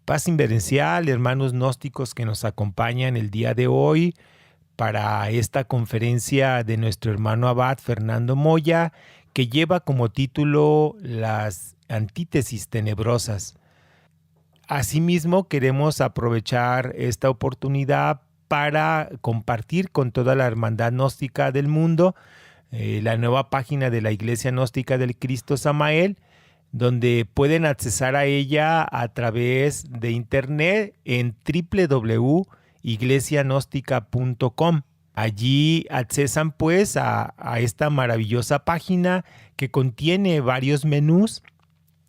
Paz inverencial, hermanos gnósticos que nos acompañan el día de hoy para esta conferencia de nuestro hermano abad Fernando Moya, que lleva como título Las antítesis tenebrosas. Asimismo, queremos aprovechar esta oportunidad para compartir con toda la hermandad gnóstica del mundo la nueva página de la Iglesia Gnóstica del Cristo Samael, donde pueden accesar a ella a través de internet en www.iglesiagnóstica.com. Allí accesan pues a esta maravillosa página que contiene varios menús,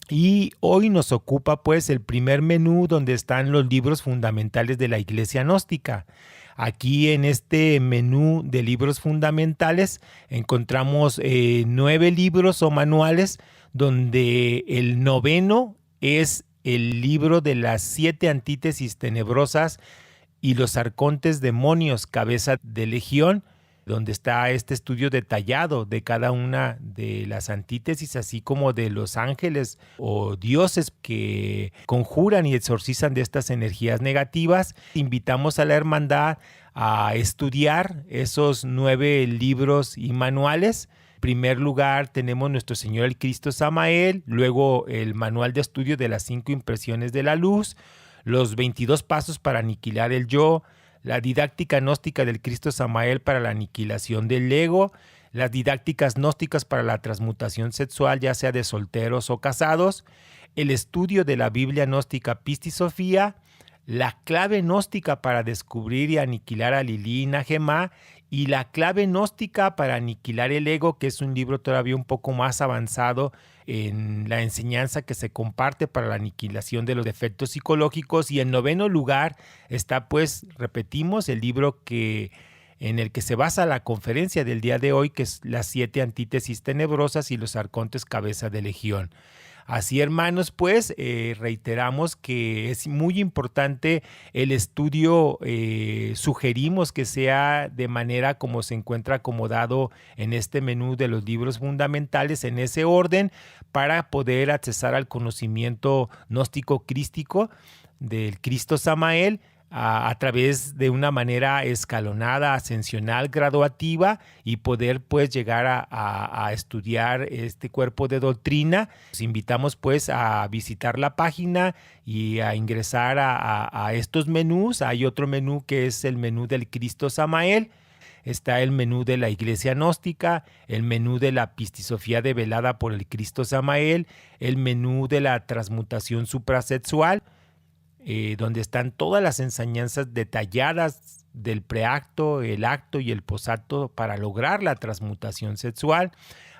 y hoy nos ocupa pues el primer menú, donde están los libros fundamentales de la Iglesia Gnóstica. Aquí en este menú de libros fundamentales encontramos 9 libros o manuales, donde el noveno es el libro de las 7 antítesis tenebrosas y los arcontes demonios, cabeza de legión, donde está este estudio detallado de cada una de las antítesis, así como de los ángeles o dioses que conjuran y exorcizan de estas energías negativas. Invitamos a la hermandad a estudiar esos 9 libros y manuales. En primer lugar tenemos Nuestro Señor el Cristo Samael, luego el manual de estudio de las 5 impresiones de la luz, los 22 pasos para aniquilar el yo, la didáctica gnóstica del Cristo Samael para la aniquilación del ego, las didácticas gnósticas para la transmutación sexual, ya sea de solteros o casados, el estudio de la Biblia gnóstica Pistisofía, la clave gnóstica para descubrir y aniquilar a Lili y Najemá, y la clave gnóstica para aniquilar el ego, que es un libro todavía un poco más avanzado en la enseñanza que se comparte para la aniquilación de los defectos psicológicos. Y en noveno lugar está, pues, repetimos, el libro en el que se basa la conferencia del día de hoy, que es Las 7 antítesis tenebrosas y los arcontes cabeza de legión. Así, hermanos, pues reiteramos que es muy importante el estudio. Sugerimos que sea de manera como se encuentra acomodado en este menú de los libros fundamentales, en ese orden, para poder accesar al conocimiento gnóstico crístico del Cristo Samael a través de una manera escalonada, ascensional, graduativa, y poder pues llegar a estudiar este cuerpo de doctrina. Los invitamos pues a visitar la página y a ingresar a estos menús. Hay otro menú que es el menú del Cristo Samael. Está el menú de la Iglesia Gnóstica, el menú de la Pistisofía develada por el Cristo Samael, el menú de la transmutación suprasexual, donde están todas las enseñanzas detalladas del preacto, el acto y el posacto para lograr la transmutación sexual.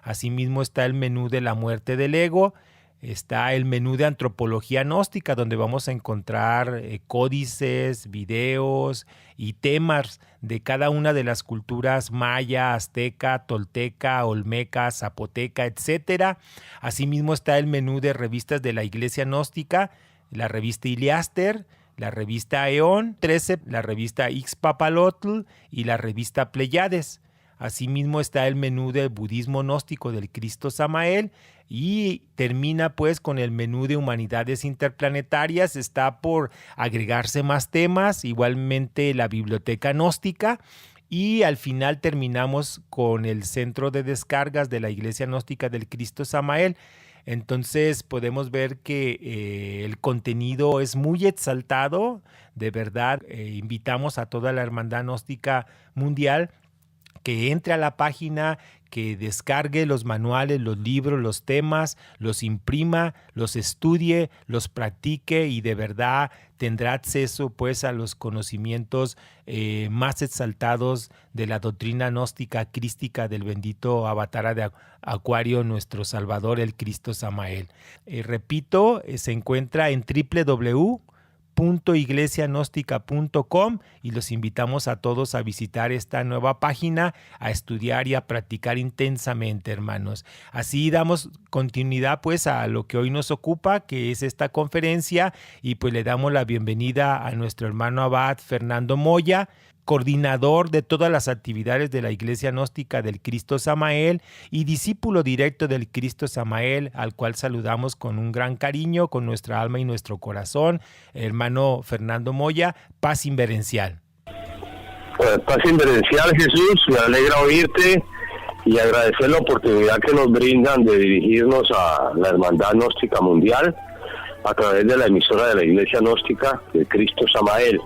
Asimismo está el menú de la muerte del ego, está el menú de antropología gnóstica, donde vamos a encontrar códices, videos y temas de cada una de las culturas maya, azteca, tolteca, olmeca, zapoteca, etc. Asimismo está el menú de revistas de la Iglesia Gnóstica, la revista Iliaster, la revista Eón 13, la revista Ixpapalotl y la revista Pleiades. Asimismo está el menú del budismo gnóstico del Cristo Samael, y termina pues con el menú de humanidades interplanetarias. Está por agregarse más temas, igualmente la biblioteca gnóstica, y al final terminamos con el centro de descargas de la Iglesia Gnóstica del Cristo Samael. Entonces podemos ver que el contenido es muy exaltado, de verdad. Invitamos a toda la hermandad gnóstica mundial que entre a la página, que descargue los manuales, los libros, los temas, los imprima, los estudie, los practique, y de verdad tendrá acceso pues a los conocimientos más exaltados de la doctrina gnóstica crística del bendito Avatara de Acuario, nuestro Salvador, el Cristo Samael. Repito, se encuentra en www.iglesiagnóstica.com, y los invitamos a todos a visitar esta nueva página, a estudiar y a practicar intensamente, hermanos. Así damos continuidad pues a lo que hoy nos ocupa, que es esta conferencia, y pues le damos la bienvenida a nuestro hermano abad Fernando Moya. coordinador de todas las actividades de la Iglesia Gnóstica del Cristo Samael y discípulo directo del Cristo Samael, al cual saludamos con un gran cariño, con nuestra alma y nuestro corazón. Hermano Fernando Moya, paz inverencial. Paz inverencial, Jesús, me alegra oírte y agradecer la oportunidad que nos brindan de dirigirnos a la Hermandad Gnóstica Mundial a través de la emisora de la Iglesia Gnóstica de Cristo Samael.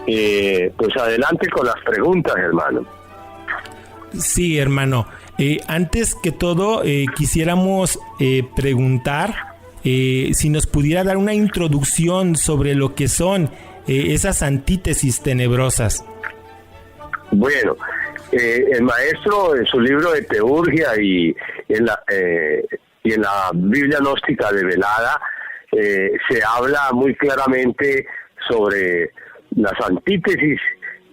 Pues adelante con las preguntas, hermano. Sí, hermano. Antes que todo, quisiéramos preguntar si nos pudiera dar una introducción sobre lo que son esas antítesis tenebrosas. Bueno, el maestro en su libro de Teurgia y en la Biblia Gnóstica Develada se habla muy claramente sobre las antítesis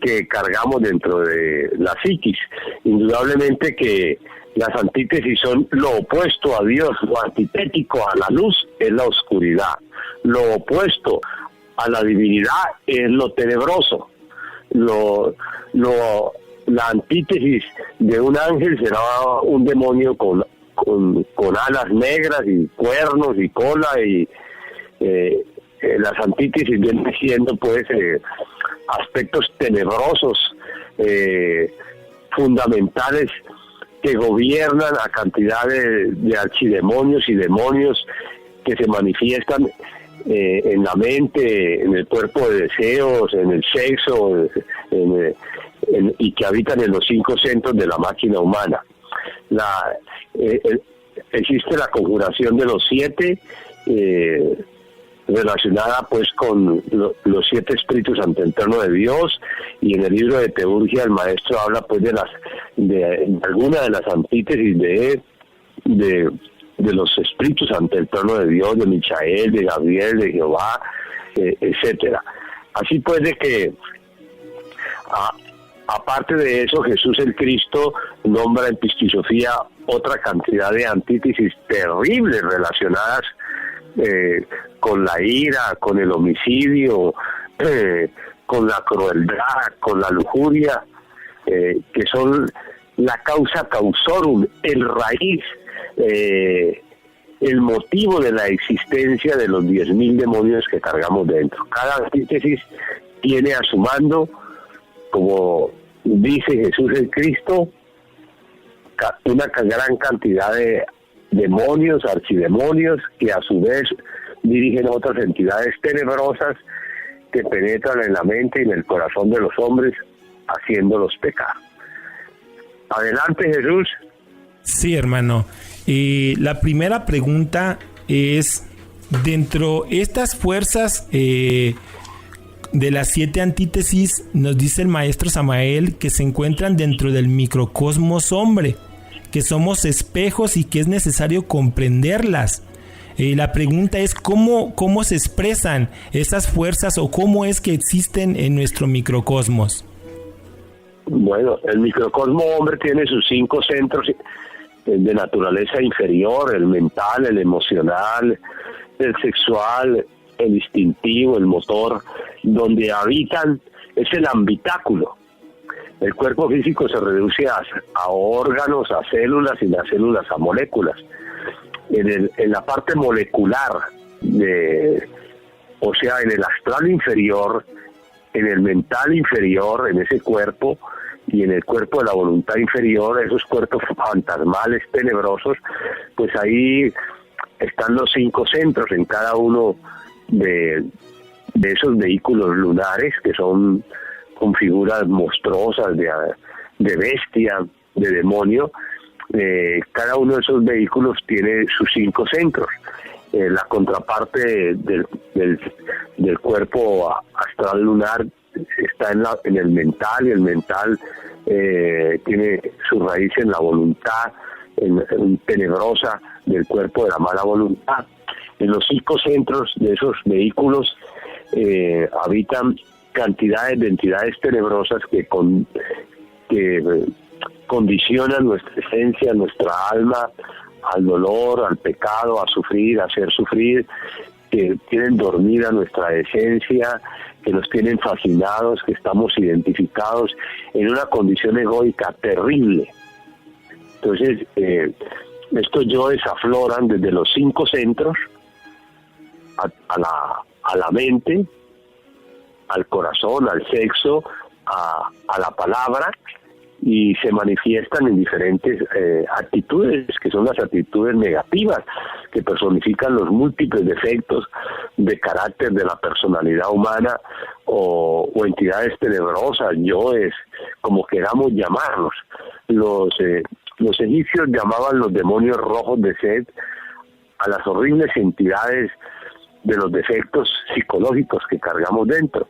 que cargamos dentro de la psiquis. Indudablemente que las antítesis son lo opuesto a Dios, lo antitético a la luz es la oscuridad, lo opuesto a la divinidad es lo tenebroso. La antítesis de un ángel será un demonio con alas negras y cuernos y cola, y las antítesis vienen siendo pues aspectos tenebrosos, fundamentales, que gobiernan a cantidad de archidemonios y demonios que se manifiestan en la mente, en el cuerpo de deseos, en el sexo, y que habitan en los 5 centros de la máquina humana. Existe la conjuración de los 7, relacionada pues con los 7 espíritus ante el trono de Dios, y en el libro de Teurgia el maestro habla pues de algunas de las antítesis de los espíritus ante el trono de Dios, de Michael, de Gabriel, de Jehová, etcétera. Así pues de que aparte de eso, Jesús el Cristo nombra en Pistisofía otra cantidad de antítesis terribles relacionadas con la ira, con el homicidio, con la crueldad, con la lujuria, que son la causa causorum, el raíz, el motivo de la existencia de los 10.000 demonios que cargamos dentro. Cada antítesis tiene a su mando, como dice Jesús el Cristo, una gran cantidad de demonios, archidemonios, que a su vez dirigen a otras entidades tenebrosas que penetran en la mente y en el corazón de los hombres, haciéndolos pecar. Adelante, Jesús. Sí, hermano. La primera pregunta es, dentro de estas fuerzas de las 7 antítesis, nos dice el maestro Samael que se encuentran dentro del microcosmos hombre, que somos espejos y que es necesario comprenderlas. La pregunta es ¿cómo se expresan esas fuerzas o cómo es que existen en nuestro microcosmos? Bueno, el microcosmo hombre tiene sus 5 centros de naturaleza inferior: el mental, el emocional, el sexual, el instintivo, el motor. Donde habitan es el habitáculo. El cuerpo físico se reduce a órganos, a células, y las células a moléculas. En la parte molecular, o sea, en el astral inferior, en el mental inferior, en ese cuerpo, y en el cuerpo de la voluntad inferior, esos cuerpos fantasmales, tenebrosos, pues ahí están los 5 centros en cada uno de esos vehículos lunares, que son con figuras monstruosas de bestia, de demonio. Cada uno de esos vehículos tiene sus 5 centros. La contraparte del cuerpo astral lunar está en el mental, y el mental tiene su raíz en la voluntad en tenebrosa del cuerpo de la mala voluntad. En los 5 centros de esos vehículos habitan cantidades de entidades tenebrosas que condicionan nuestra esencia, nuestra alma, al dolor, al pecado, a sufrir, a hacer sufrir, que tienen dormida nuestra esencia, que nos tienen fascinados, que estamos identificados en una condición egoica terrible. Entonces, estos yoes afloran desde los 5 centros a la mente, al corazón, al sexo, a la palabra, y se manifiestan en diferentes actitudes, que son las actitudes negativas, que personifican los múltiples defectos de carácter de la personalidad humana, o entidades tenebrosas, yoes, como queramos llamarlos. Los egipcios llamaban los demonios rojos de Set a las horribles entidades de los defectos psicológicos que cargamos dentro.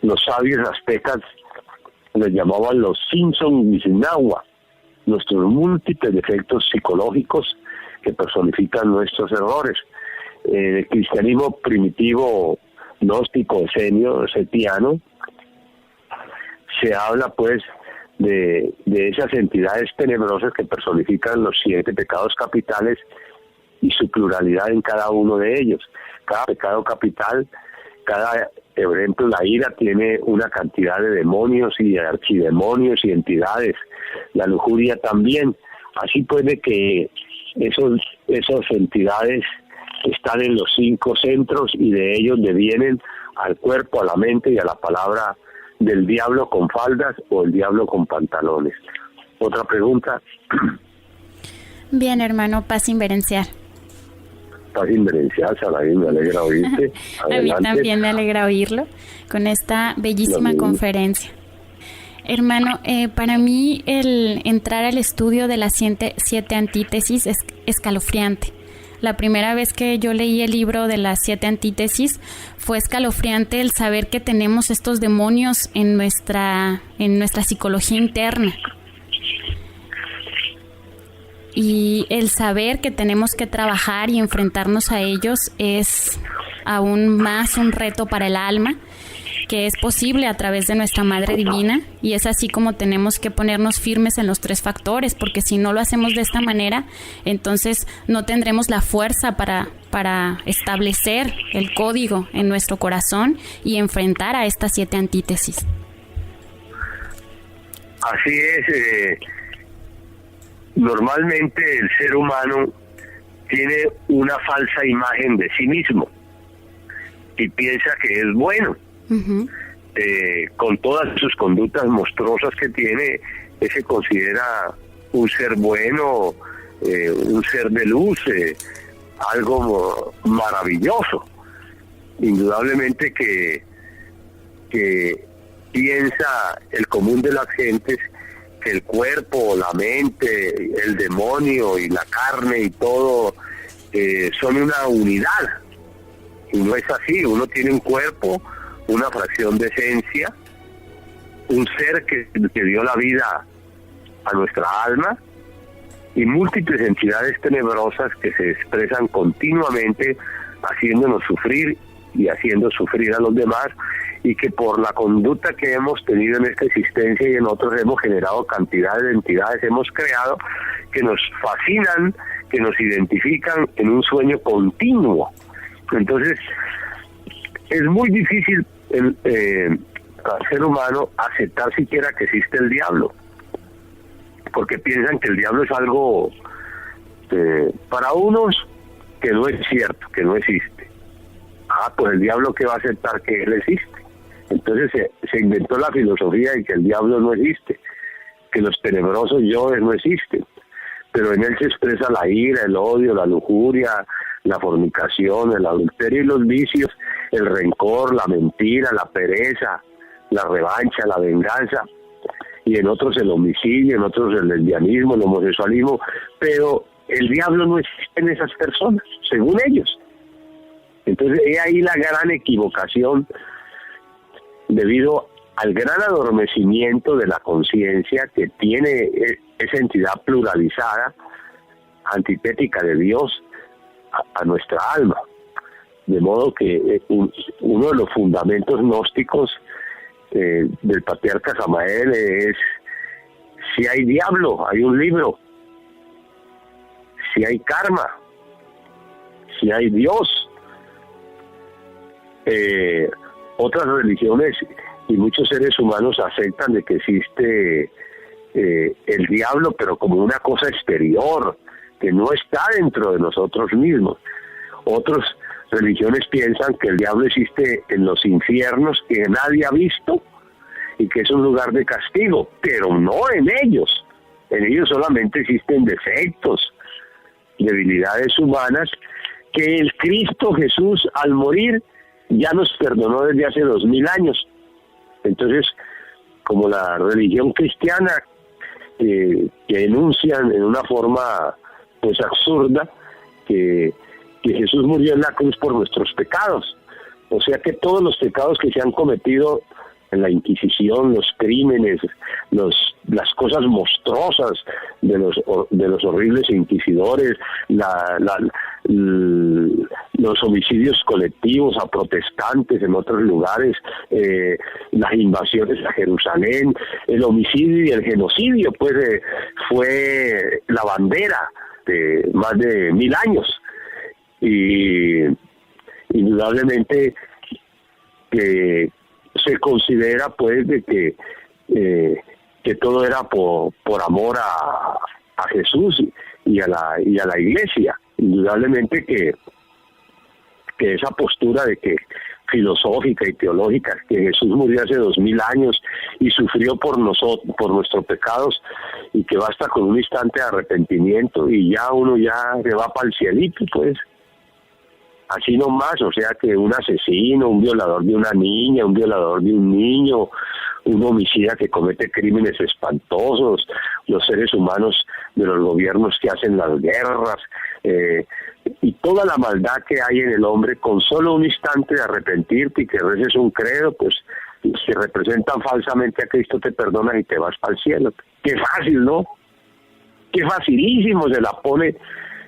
Los sabios aztecas les llamaban los Simpson Wisnahua, nuestros múltiples defectos psicológicos que personifican nuestros errores. El cristianismo primitivo, gnóstico, esenio, setiano, se habla pues de esas entidades tenebrosas que personifican los 7 pecados capitales y su pluralidad en cada uno de ellos. Cada pecado capital, por ejemplo, la ira tiene una cantidad de demonios y de archidemonios y entidades. La lujuria también. Así puede que esas entidades están en los 5 centros, y de ellos devienen al cuerpo, a la mente y a la palabra del diablo con faldas o el diablo con pantalones. ¿Otra pregunta? Bien, hermano, paz inverencial. Paz inverencial, Saladín, me alegra oírte. A mí también me alegra oírlo con esta bellísima conferencia. Hermano, para mí el entrar al estudio de las 7 antítesis es escalofriante. La primera vez que yo leí el libro de las 7 antítesis fue escalofriante el saber que tenemos estos demonios en nuestra psicología interna. Y el saber que tenemos que trabajar y enfrentarnos a ellos es aún más un reto para el alma, que es posible a través de nuestra Madre Divina, y es así como tenemos que ponernos firmes en los 3 factores, porque si no lo hacemos de esta manera, entonces no tendremos la fuerza para establecer el código en nuestro corazón y enfrentar a estas 7 antítesis. Así es. Normalmente el ser humano tiene una falsa imagen de sí mismo y piensa que es bueno. Uh-huh. Con todas sus conductas monstruosas que tiene, se considera un ser bueno, un ser de luz, algo maravilloso. Indudablemente que piensa el común de las gentes que el cuerpo, la mente, el demonio y la carne y todo son una unidad, y no es así. Uno tiene un cuerpo, una fracción de esencia, un ser que dio la vida a nuestra alma, y múltiples entidades tenebrosas que se expresan continuamente haciéndonos sufrir y haciendo sufrir a los demás, y que por la conducta que hemos tenido en esta existencia y en otros hemos generado cantidades de entidades, hemos creado que nos fascinan, que nos identifican en un sueño continuo. Entonces es muy difícil al ser humano aceptar siquiera que existe el diablo, porque piensan que el diablo es algo para unos que no es cierto, que no existe. Pues el diablo, que va a aceptar que él existe. Entonces se inventó la filosofía de que el diablo no existe, que los tenebrosos yoes no existen, pero en él se expresa la ira, el odio, la lujuria, la fornicación, el adulterio y los vicios, el rencor, la mentira, la pereza, la revancha, la venganza, y en otros el homicidio, en otros el lesbianismo, el homosexualismo, pero el diablo no existe en esas personas, según ellos. Entonces, he ahí la gran equivocación, debido al gran adormecimiento de la conciencia que tiene esa entidad pluralizada, antitética de Dios a nuestra alma. De modo que uno de los fundamentos gnósticos del patriarca Samael es: si hay diablo, hay un libro; si hay karma, sí hay Dios. Otras religiones y muchos seres humanos aceptan de que existe el diablo, pero como una cosa exterior, que no está dentro de nosotros mismos. Otras religiones piensan que el diablo existe en los infiernos, que nadie ha visto, y que es un lugar de castigo, pero no en ellos. En ellos solamente existen defectos, debilidades humanas, que el Cristo Jesús al morir ya nos perdonó desde hace 2000 años. Entonces, como la religión cristiana que enuncian en una forma pues absurda que Jesús murió en la cruz por nuestros pecados, o sea que todos los pecados que se han cometido en la Inquisición, los crímenes, las cosas monstruosas de los horribles inquisidores, los homicidios colectivos a protestantes en otros lugares, las invasiones a Jerusalén, el homicidio y el genocidio, pues fue la bandera de más de 1000 años. Y indudablemente que se considera pues de que todo era por amor a Jesús y a la Iglesia. Indudablemente que esa postura de que filosófica y teológica, que Jesús murió hace 2000 años y sufrió por nosotros, por nuestros pecados, y que basta con un instante de arrepentimiento y ya uno ya se va para el cielito, pues así nomás. O sea que un asesino, un violador de una niña, un violador de un niño, un homicida que comete crímenes espantosos, los seres humanos de los gobiernos que hacen las guerras, y toda la maldad que hay en el hombre, con solo un instante de arrepentirte y que reces un credo, pues si representan falsamente a Cristo, te perdonas y te vas para el cielo. Qué fácil, ¿no? Qué facilísimo se la pone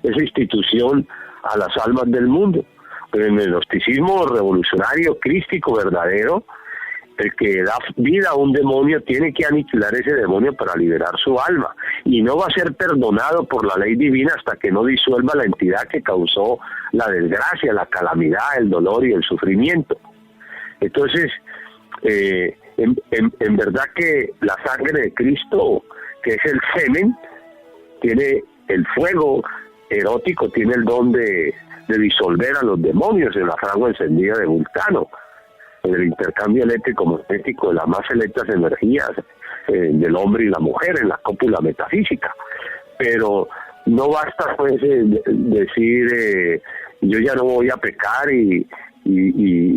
esa institución a las almas del mundo. Pero en el gnosticismo revolucionario, crístico, verdadero, el que da vida a un demonio tiene que aniquilar ese demonio para liberar su alma, y no va a ser perdonado por la ley divina hasta que no disuelva la entidad que causó la desgracia, la calamidad, el dolor y el sufrimiento. Entonces, en verdad que la sangre de Cristo, que es el semen, tiene el fuego erótico, tiene el don de disolver a los demonios en la fragua encendida de Vulcano, en el intercambio eléctrico-magnético de las más selectas energías del hombre y la mujer, en la cópula metafísica. Pero no basta pues decir yo ya no voy a pecar y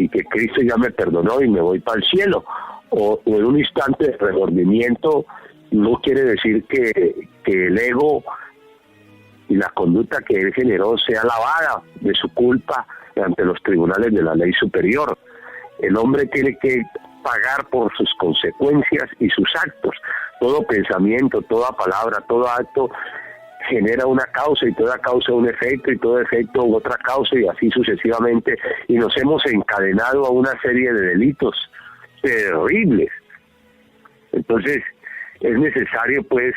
que Cristo ya me perdonó y me voy para el cielo, o en un instante de remordimiento. No quiere decir que el ego y la conducta que él generó sea lavada de su culpa ante los tribunales de la ley superior. El hombre tiene que pagar por sus consecuencias y sus actos. Todo pensamiento, toda palabra, todo acto genera una causa, y toda causa un efecto, y todo efecto otra causa, y así sucesivamente, y nos hemos encadenado a una serie de delitos terribles. Entonces es necesario pues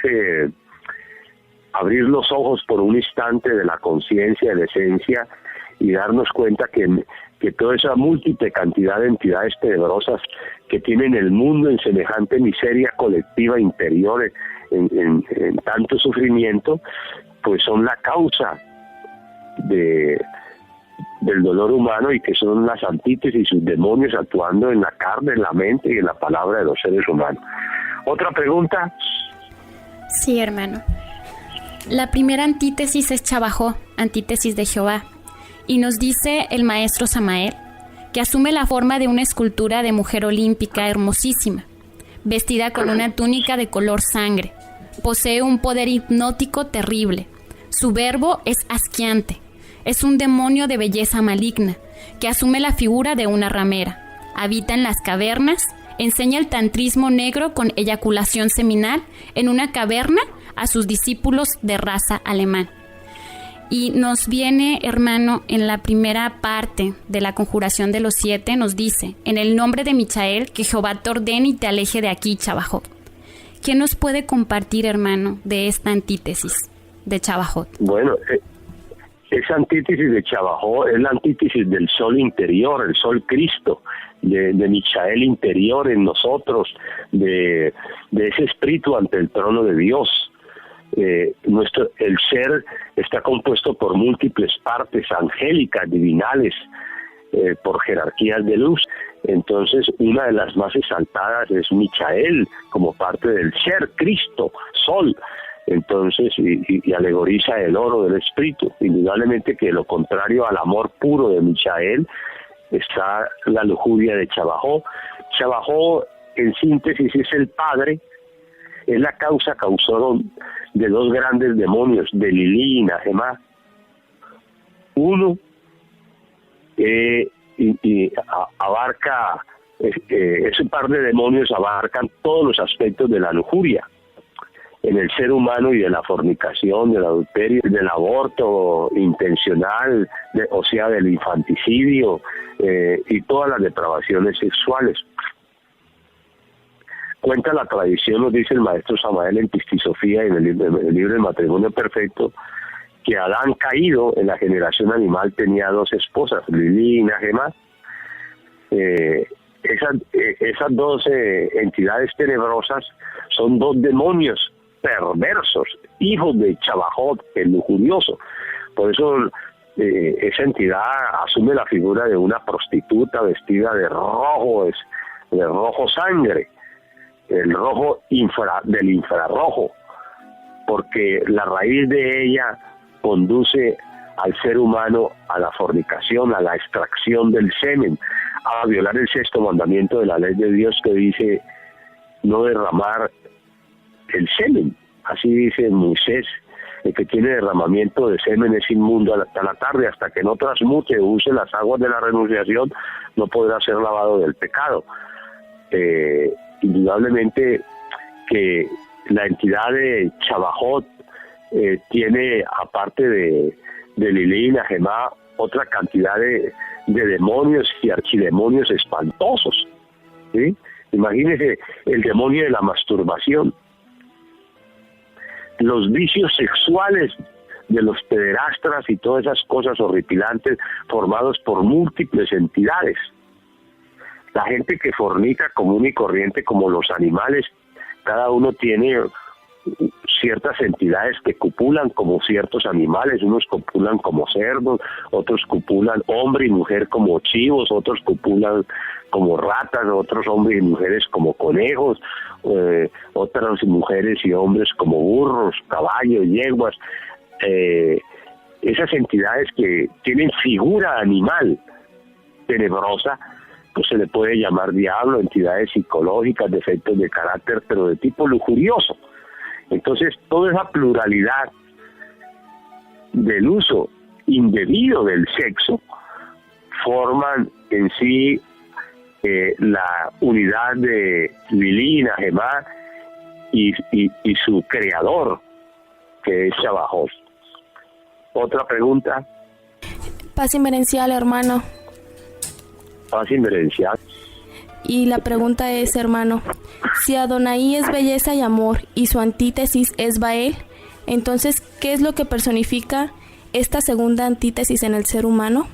abrir los ojos por un instante de la conciencia, de la esencia, y darnos cuenta que toda esa múltiple cantidad de entidades tenebrosas que tienen el mundo en semejante miseria colectiva interior, en tanto sufrimiento, pues son la causa del dolor humano, y que son las antítesis y sus demonios actuando en la carne, en la mente y en la palabra de los seres humanos. ¿Otra pregunta? Sí, hermano. La primera antítesis es Chabajó, antítesis de Jehová. Y nos dice el maestro Samael que asume la forma de una escultura de mujer olímpica hermosísima, vestida con una túnica de color sangre. Posee un poder hipnótico terrible. Su verbo es asqueante. Es un demonio de belleza maligna que asume la figura de una ramera. Habita en las cavernas, enseña el tantrismo negro con eyaculación seminal en una caverna a sus discípulos de raza alemán. Y nos viene, hermano, en la primera parte de la conjuración de los 7, nos dice: en el nombre de Michael, que Jehová te ordene y te aleje de aquí, Chabajot. ¿Qué nos puede compartir, hermano, de esta antítesis de Chabajot? Bueno, esa antítesis de Chavajó es la antítesis del sol interior, el sol Cristo, de Michael interior en nosotros, de ese espíritu ante el trono de Dios. El ser está compuesto por múltiples partes angélicas, divinales, por jerarquías de luz. Entonces, una de las más exaltadas es Michael, como parte del ser, Cristo, Sol. Entonces, y alegoriza el oro del espíritu. Indudablemente que lo contrario al amor puro de Michael está la lujuria de Chavajó. Chavajó, en síntesis, es el padre, es la causador de dos grandes demonios, de Lilí y Najemá. Uno abarca, ese par de demonios abarcan todos los aspectos de la lujuria en el ser humano y de la fornicación, del adulterio, del aborto intencional, o sea, del infanticidio y todas las depravaciones sexuales. Cuenta la tradición, nos dice el maestro Samael en Pistisofía y en el libro del Matrimonio Perfecto, que Adán caído en la generación animal tenía dos esposas, Lilí y Najemá. Esas dos entidades tenebrosas son dos demonios perversos, hijos de Chavajot, el lujurioso. Por eso esa entidad asume la figura de una prostituta vestida de rojo sangre, el rojo del infrarrojo, porque la raíz de ella conduce al ser humano a la fornicación, a la extracción del semen, a violar el sexto mandamiento de la ley de Dios, que dice no derramar el semen. Así dice Moisés: el que tiene derramamiento de semen es inmundo hasta la tarde, hasta que no transmute o use las aguas de la renunciación, no podrá ser lavado del pecado. Indudablemente que la entidad de Chavajot tiene, aparte de Lilí y Najemá, otra cantidad de demonios y archidemonios espantosos, ¿sí? Imagínese el demonio de la masturbación, los vicios sexuales de los pederastras y todas esas cosas horripilantes formados por múltiples entidades. La gente que fornica común y corriente como los animales, cada uno tiene ciertas entidades que copulan como ciertos animales, unos copulan como cerdos, otros copulan hombre y mujer como chivos, otros copulan como ratas, otros hombres y mujeres como conejos, otras mujeres y hombres como burros, caballos, yeguas. Esas entidades que tienen figura animal tenebrosa, pues se le puede llamar diablo, entidades psicológicas, defectos de carácter, pero de tipo lujurioso. Entonces, toda esa pluralidad del uso indebido del sexo forman en sí la unidad de Lilí y Najemá y su creador, que es Chavajot. ¿Otra pregunta? Paz inverencial, hermano. Paz inverencial. Y la pregunta es, hermano, si Adonai es belleza y amor y su antítesis es Baal, entonces, ¿qué es lo que personifica esta segunda antítesis en el ser humano?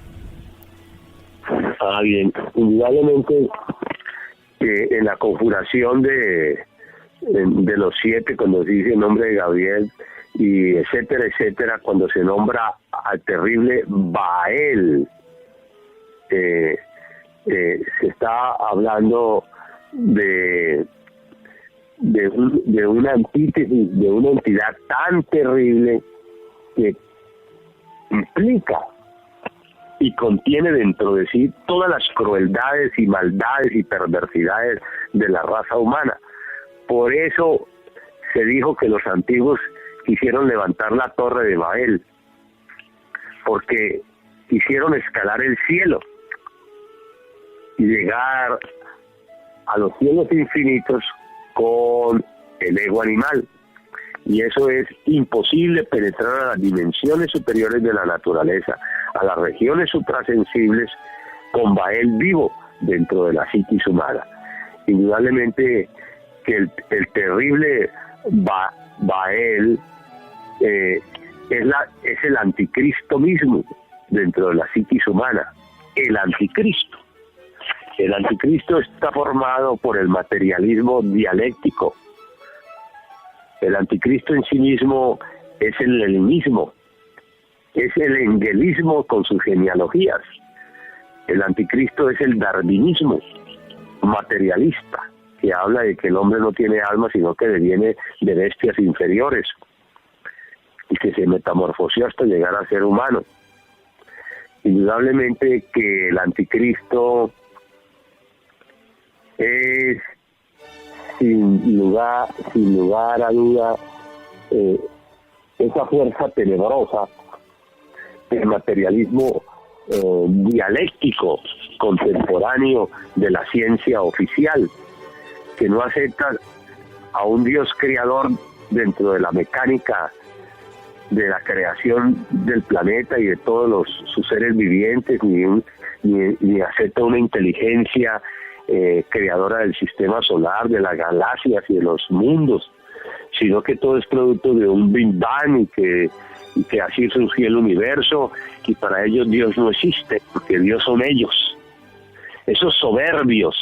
Bien, indudablemente en la conjuración de los 7, cuando se dice el nombre de Gabriel, y etcétera, etcétera, cuando se nombra al terrible Baal, se está hablando de una antítesis, de una entidad tan terrible que implica y contiene dentro de sí todas las crueldades y maldades y perversidades de la raza humana. Por eso se dijo que los antiguos quisieron levantar la torre de Babel, porque quisieron escalar el cielo y llegar a los cielos infinitos con el ego animal. Y eso es imposible, penetrar a las dimensiones superiores de la naturaleza, a las regiones suprasensibles, con Baal vivo dentro de la psiquis humana. Indudablemente que el terrible Baal es el anticristo mismo dentro de la psiquis humana. El anticristo. El anticristo está formado por el materialismo dialéctico. El anticristo en sí mismo es el leninismo, es el engelismo con sus genealogías. El anticristo es el darwinismo materialista, que habla de que el hombre no tiene alma, sino que deviene de bestias inferiores y que se metamorfoseó hasta llegar a ser humano. Indudablemente que el anticristo es sin lugar a duda esa fuerza tenebrosa del materialismo dialéctico contemporáneo de la ciencia oficial, que no acepta a un Dios creador dentro de la mecánica de la creación del planeta y de todos sus seres vivientes, ni acepta una inteligencia creadora del sistema solar, de las galaxias y de los mundos, sino que todo es producto de un Big Bang y que así surgió el universo, y para ellos Dios no existe, porque Dios son ellos. Esos soberbios,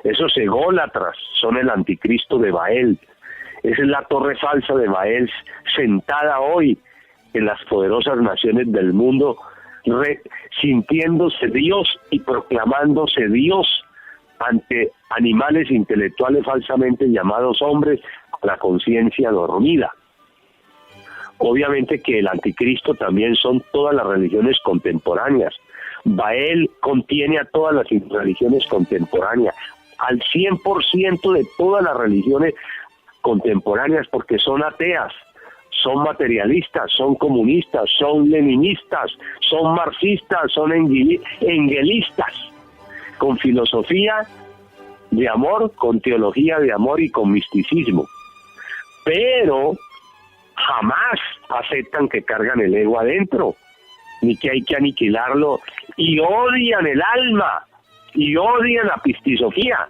esos ególatras son el anticristo de Baal. Esa es la torre falsa de Baal, sentada hoy en las poderosas naciones del mundo, sintiéndose Dios y proclamándose Dios ante animales intelectuales falsamente llamados hombres, a la conciencia dormida. Obviamente que el anticristo también son todas las religiones contemporáneas. Baal contiene a todas las religiones contemporáneas, al 100% de todas las religiones contemporáneas, porque son ateas, son materialistas, son comunistas, son leninistas, son marxistas, son engelistas, con filosofía de amor, con teología de amor y con misticismo. Pero jamás aceptan que cargan el ego adentro, ni que hay que aniquilarlo, y odian el alma, y odian la pistisofía,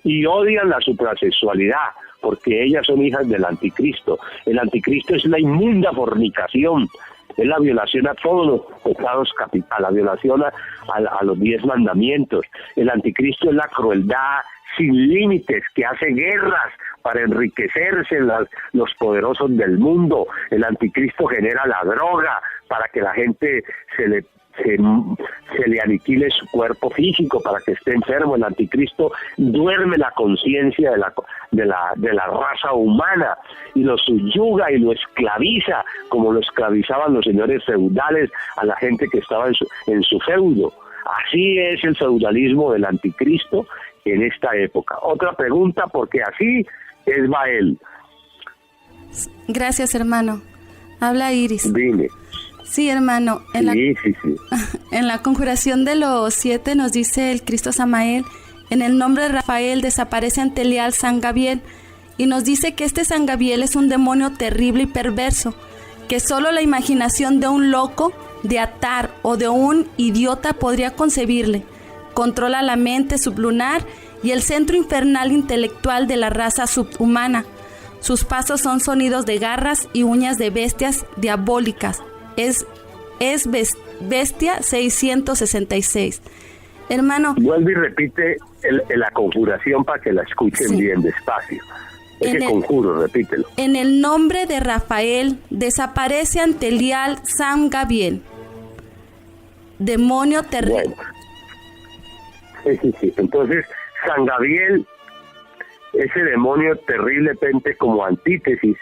y odian la suprasexualidad, porque ellas son hijas del anticristo. El anticristo es la inmunda fornicación, es la violación a todos los pecados capitales, la violación a los 10 mandamientos. El anticristo es la crueldad sin límites, que hace guerras para enriquecerse los poderosos del mundo. El anticristo genera la droga para que la gente se le aniquile su cuerpo físico, para que esté enfermo. El anticristo duerme la conciencia de la raza humana y lo subyuga y lo esclaviza, como lo esclavizaban los señores feudales a la gente que estaba en su feudo. Así es el feudalismo del anticristo en esta época. Otra pregunta, porque así es Baal. Gracias, hermano. Habla Iris. Dime. Sí, hermano. Sí. En la conjuración de los 7 nos dice el Cristo Samael: en el nombre de Rafael desaparece ante Elial San Gabriel, y nos dice que este San Gabriel es un demonio terrible y perverso, que solo la imaginación de un loco, de atar o de un idiota podría concebirle. Controla la mente sublunar y el centro infernal intelectual de la raza subhumana. Sus pasos son sonidos de garras y uñas de bestias diabólicas. Es bestia 666. Hermano, vuelve y repite la conjuración para que la escuchen bien despacio. Ese conjuro, repítelo. En el nombre de Rafael desaparece ante Elial San Gabriel, demonio terrible. Bueno. Sí. Entonces, San Gabriel, ese demonio terriblemente como antítesis,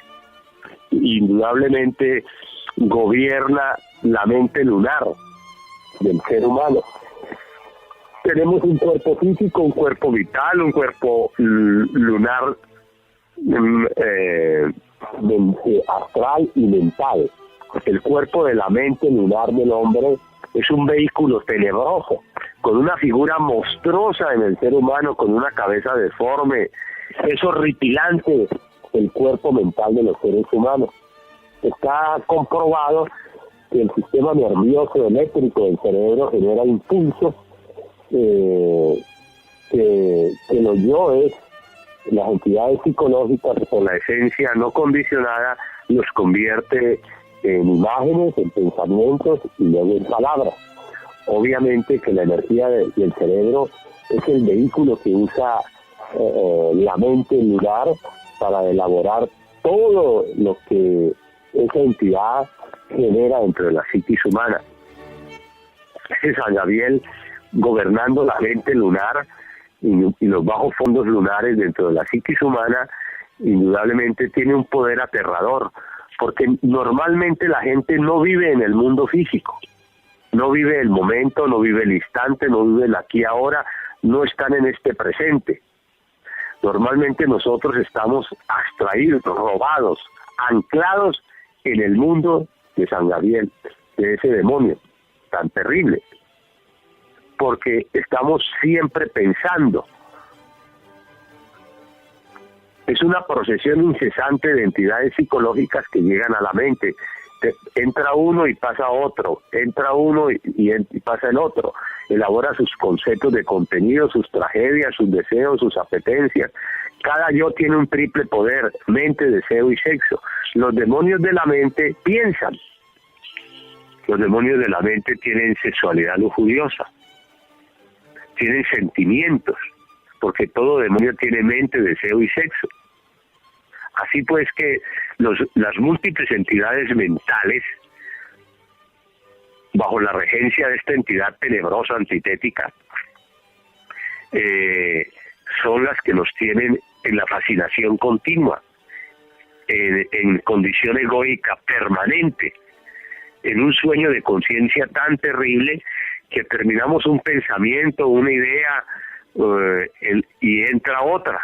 indudablemente gobierna la mente lunar del ser humano. Tenemos un cuerpo físico, un cuerpo vital, un cuerpo lunar, astral y mental. El cuerpo de la mente lunar del hombre es un vehículo tenebroso, con una figura monstruosa en el ser humano, con una cabeza deforme. Es horripilante el cuerpo mental de los seres humanos. Está comprobado que el sistema nervioso eléctrico del cerebro genera impulsos que los yoes, las entidades psicológicas, por la esencia no condicionada, los convierte en imágenes, en pensamientos y luego en palabras. Obviamente que la energía del cerebro es el vehículo que usa la mente lunar para elaborar todo lo que esa entidad genera dentro de la psiquis humana. Ese San Gabriel gobernando la mente lunar y los bajos fondos lunares dentro de la psiquis humana, indudablemente tiene un poder aterrador, porque normalmente la gente no vive en el mundo físico, no vive el momento, no vive el instante, no vive el aquí y ahora, no están en este presente. Normalmente nosotros estamos abstraídos, robados, anclados en el mundo de San Gabriel, de ese demonio tan terrible, porque estamos siempre pensando. Es una procesión incesante de entidades psicológicas que llegan a la mente. Entra uno y pasa otro, entra uno y pasa el otro. Elabora sus conceptos de contenido, sus tragedias, sus deseos, sus apetencias. Cada yo tiene un triple poder: mente, deseo y sexo. Los demonios de la mente piensan. Los demonios de la mente tienen sexualidad lujuriosa, tienen sentimientos, porque todo demonio tiene mente, deseo y sexo. Así pues que las múltiples entidades mentales, bajo la regencia de esta entidad tenebrosa, antitética, son las que nos tienen en la fascinación continua, en condición egoica permanente, en un sueño de conciencia tan terrible que terminamos un pensamiento, una idea, y entra otra,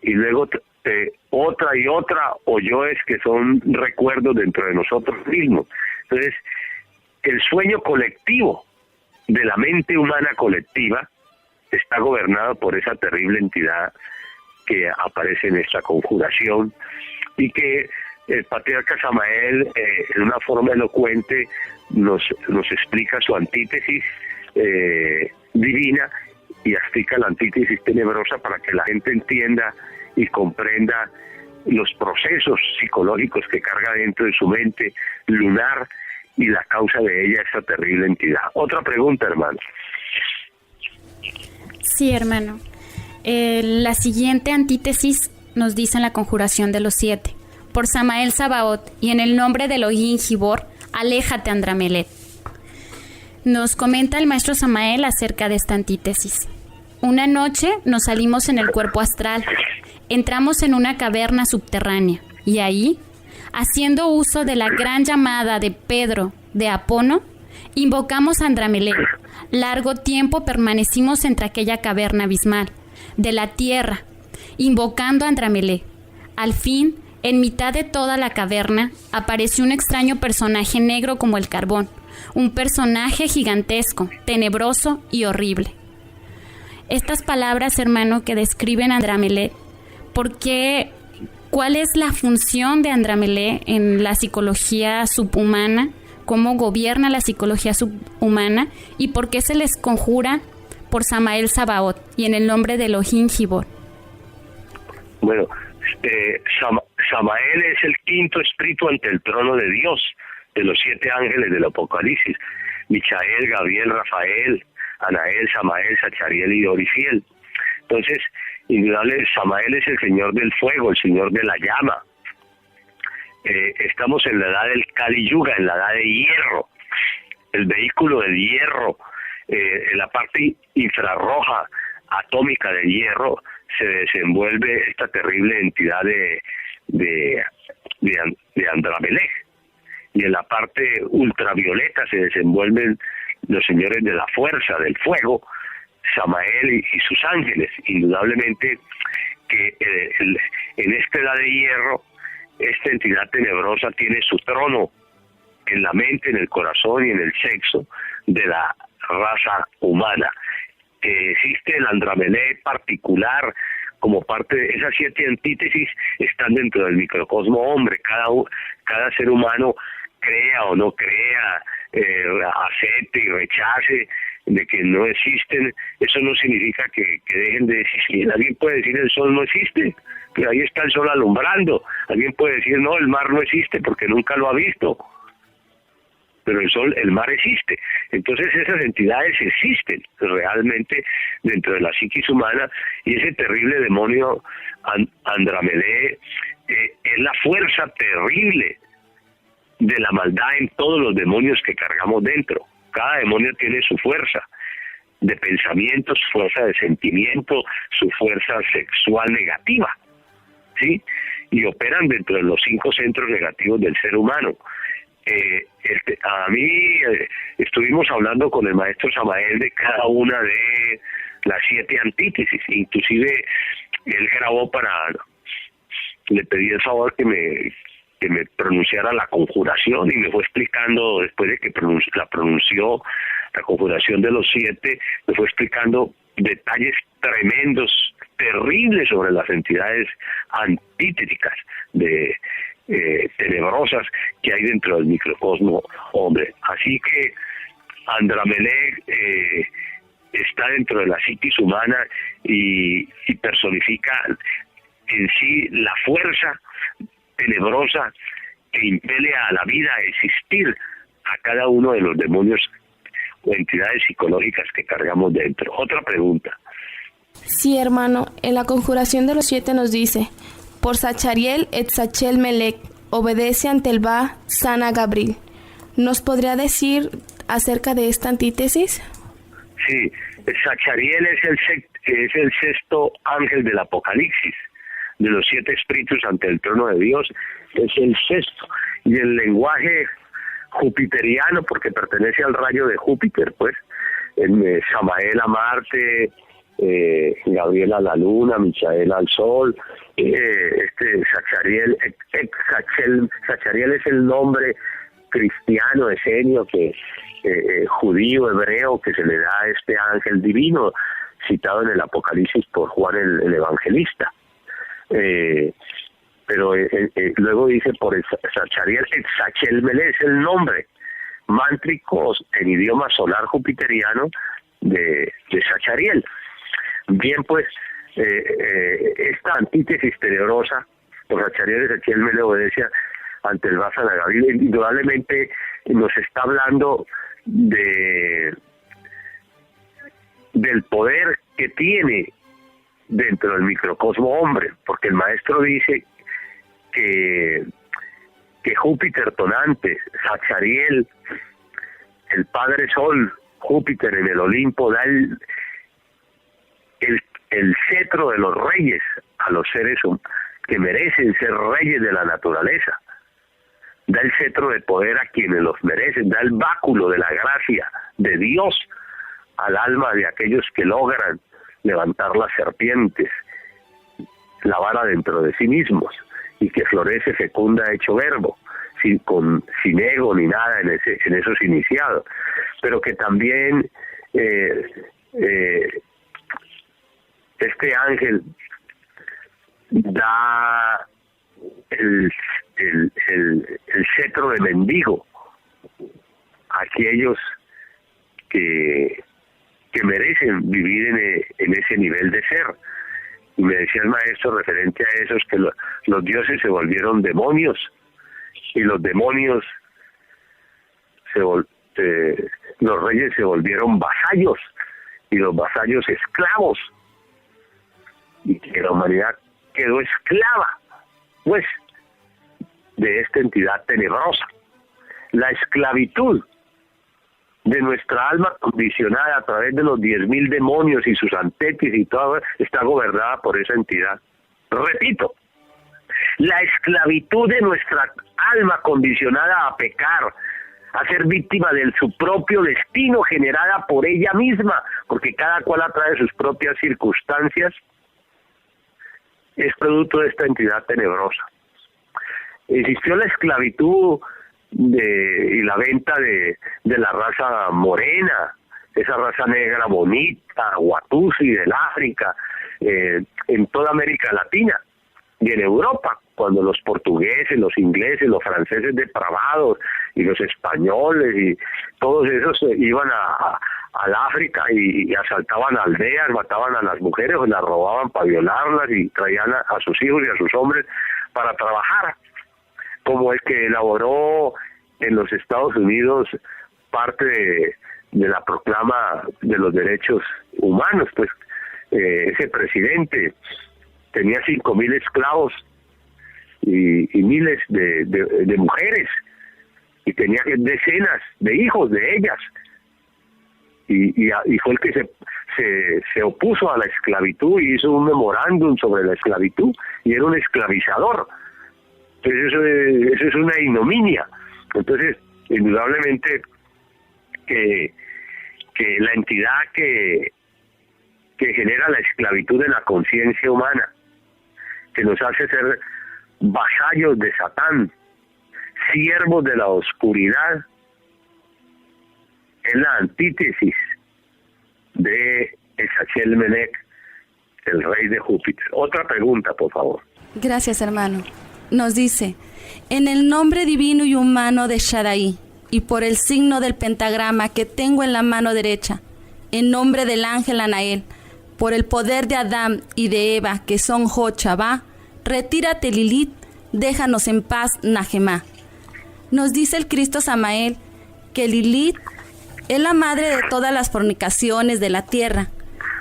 y luego otra y otra, o yoes que son recuerdos dentro de nosotros mismos. Entonces, el sueño colectivo de la mente humana colectiva está gobernado por esa terrible entidad que aparece en esta conjuración, y que el patriarca Samael, en una forma elocuente, nos explica su antítesis divina y explica la antítesis tenebrosa para que la gente entienda y comprenda los procesos psicológicos que carga dentro de su mente lunar y la causa de ella, esa terrible entidad. Otra pregunta, hermano. Sí, hermano. La siguiente antítesis nos dice en la conjuración de los 7. Por Samael Sabaoth y en el nombre de Elohim Gibor, aléjate, Andramelet. Nos comenta el maestro Samael acerca de esta antítesis. Una noche nos salimos en el cuerpo astral, entramos en una caverna subterránea y ahí, haciendo uso de la gran llamada de Pedro de Apono, invocamos a Andramelet. Largo tiempo permanecimos entre aquella caverna abismal de la tierra, invocando a Andramelet. Al fin, en mitad de toda la caverna, apareció un extraño personaje negro como el carbón, un personaje gigantesco, tenebroso y horrible. Estas palabras, hermano, que describen a Andramelet, ¿cuál es la función de Andramelet en la psicología subhumana? ¿Cómo gobierna la psicología subhumana? ¿Y por qué se les conjura por Samael Sabaoth y en el nombre de Elohim Gibor? Bueno, Samael es el quinto espíritu ante el trono de Dios, de los 7 ángeles del Apocalipsis: Michael, Gabriel, Rafael, Anael, Samael, Sachariel y Orifiel. Entonces, indudable, Samael es el señor del fuego, el señor de la llama. Estamos en la edad del Kali Yuga, en la edad de hierro, el vehículo del hierro, en la parte infrarroja atómica del hierro se desenvuelve esta terrible entidad de Andramelech, y en la parte ultravioleta se desenvuelven los señores de la fuerza, del fuego, Samael y sus ángeles. Indudablemente que en esta edad de hierro, esta entidad tenebrosa tiene su trono en la mente, en el corazón y en el sexo de la raza humana. Existe el Andramelech particular como parte de esas 7 antítesis, están dentro del microcosmo hombre. Cada ser humano, crea o no crea, acepte y rechace de que no existen, eso no significa que dejen de existir. Alguien puede decir el sol no existe, pero ahí está el sol alumbrando. Alguien puede decir no, el mar no existe porque nunca lo ha visto, pero el mar existe. Entonces esas entidades existen realmente dentro de la psiquis humana, y ese terrible demonio Andramele es la fuerza terrible de la maldad en todos los demonios que cargamos dentro. Cada demonio tiene su fuerza de pensamiento, su fuerza de sentimiento, su fuerza sexual negativa, ¿sí? Y operan dentro de los 5 centros negativos del ser humano. Estuvimos hablando con el maestro Samael de cada una de las 7 antítesis, inclusive él grabó le pedí el favor que me pronunciara la conjuración, y me fue explicando, después de que la pronunció, la conjuración de los 7, me fue explicando detalles tremendos, terribles sobre las entidades antíteticas, tenebrosas que hay dentro del microcosmo hombre. Así que Andramele está dentro de la psiquis humana y personifica en sí la fuerza tenebrosa que impele a la vida a existir a cada uno de los demonios o entidades psicológicas que cargamos dentro. Otra pregunta. Sí, hermano, en la conjuración de los 7 nos dice: por Zachariel et Zachel Melech, obedece ante el Ba Sana Gabriel. ¿Nos podría decir acerca de esta antítesis? Sí, Zachariel es el 6º ángel del Apocalipsis, de los 7 espíritus ante el trono de Dios, es el 6º, y el lenguaje jupiteriano, porque pertenece al rayo de Júpiter, pues, Samael a Marte, Gabriel a la luna, Michael al sol, Zachariel es el nombre cristiano, esenio, judío, hebreo, que se le da a este ángel divino, citado en el Apocalipsis por Juan el Evangelista. Pero luego dice por Zachariel, Zachel Melech es el nombre mántrico en idioma solar jupiteriano de Zachariel. Bien, pues, esta antítesis tenebrosa por Zachariel y Zachel Melech obedece ante el Ba Sana Gabriel. Indudablemente nos está hablando del poder que tiene dentro del microcosmo hombre, porque el maestro dice que Júpiter tonante, Zachariel, el Padre Sol, Júpiter en el Olimpo, da el cetro de los reyes a los seres que merecen ser reyes de la naturaleza, da el cetro de poder a quienes los merecen, da el báculo de la gracia de Dios al alma de aquellos que logran levantar las serpientes, la vara dentro de sí mismos, y que florece fecunda hecho verbo, sin ego ni nada en esos iniciados, pero que también este ángel da el cetro de mendigo a aquellos que merecen vivir en ese nivel de ser. Y me decía el maestro referente a esos que los dioses se volvieron demonios, y los demonios los reyes se volvieron vasallos, y los vasallos esclavos, y que la humanidad quedó esclava, pues, de esta entidad tenebrosa. La esclavitud de nuestra alma condicionada a través de los 10.000 demonios y sus antítesis y todo, está gobernada por esa entidad. Repito, la esclavitud de nuestra alma condicionada a pecar, a ser víctima de su propio destino generada por ella misma, porque cada cual atrae sus propias circunstancias, es producto de esta entidad tenebrosa. Existió la esclavitud y la venta de la raza morena, esa raza negra bonita, Watusi del África, en toda América Latina y en Europa, cuando los portugueses, los ingleses, los franceses depravados y los españoles y todos esos iban al África y asaltaban aldeas, mataban a las mujeres, o las robaban para violarlas y traían a sus hijos y a sus hombres para trabajar, como el que elaboró en los Estados Unidos parte de la proclama de los derechos humanos. Pues ese presidente tenía 5,000 esclavos y miles de mujeres, y tenía decenas de hijos de ellas, y fue el que se opuso a la esclavitud y hizo un memorándum sobre la esclavitud, y era un esclavizador. Entonces eso es una ignominia. Entonces, indudablemente que la entidad que genera la esclavitud de la conciencia humana, que nos hace ser vasallos de Satán, siervos de la oscuridad, es la antítesis de Esachiel-Menec, el rey de Júpiter. Otra pregunta, por favor. Gracias, hermano. Nos dice, en el nombre divino y humano de Shaddai, y por el signo del pentagrama que tengo en la mano derecha, en nombre del ángel Anael, por el poder de Adán y de Eva, que son Jochabá, retírate, Lilith, déjanos en paz, Najemá. Nos dice el Cristo Samael que Lilith es la madre de todas las fornicaciones de la tierra.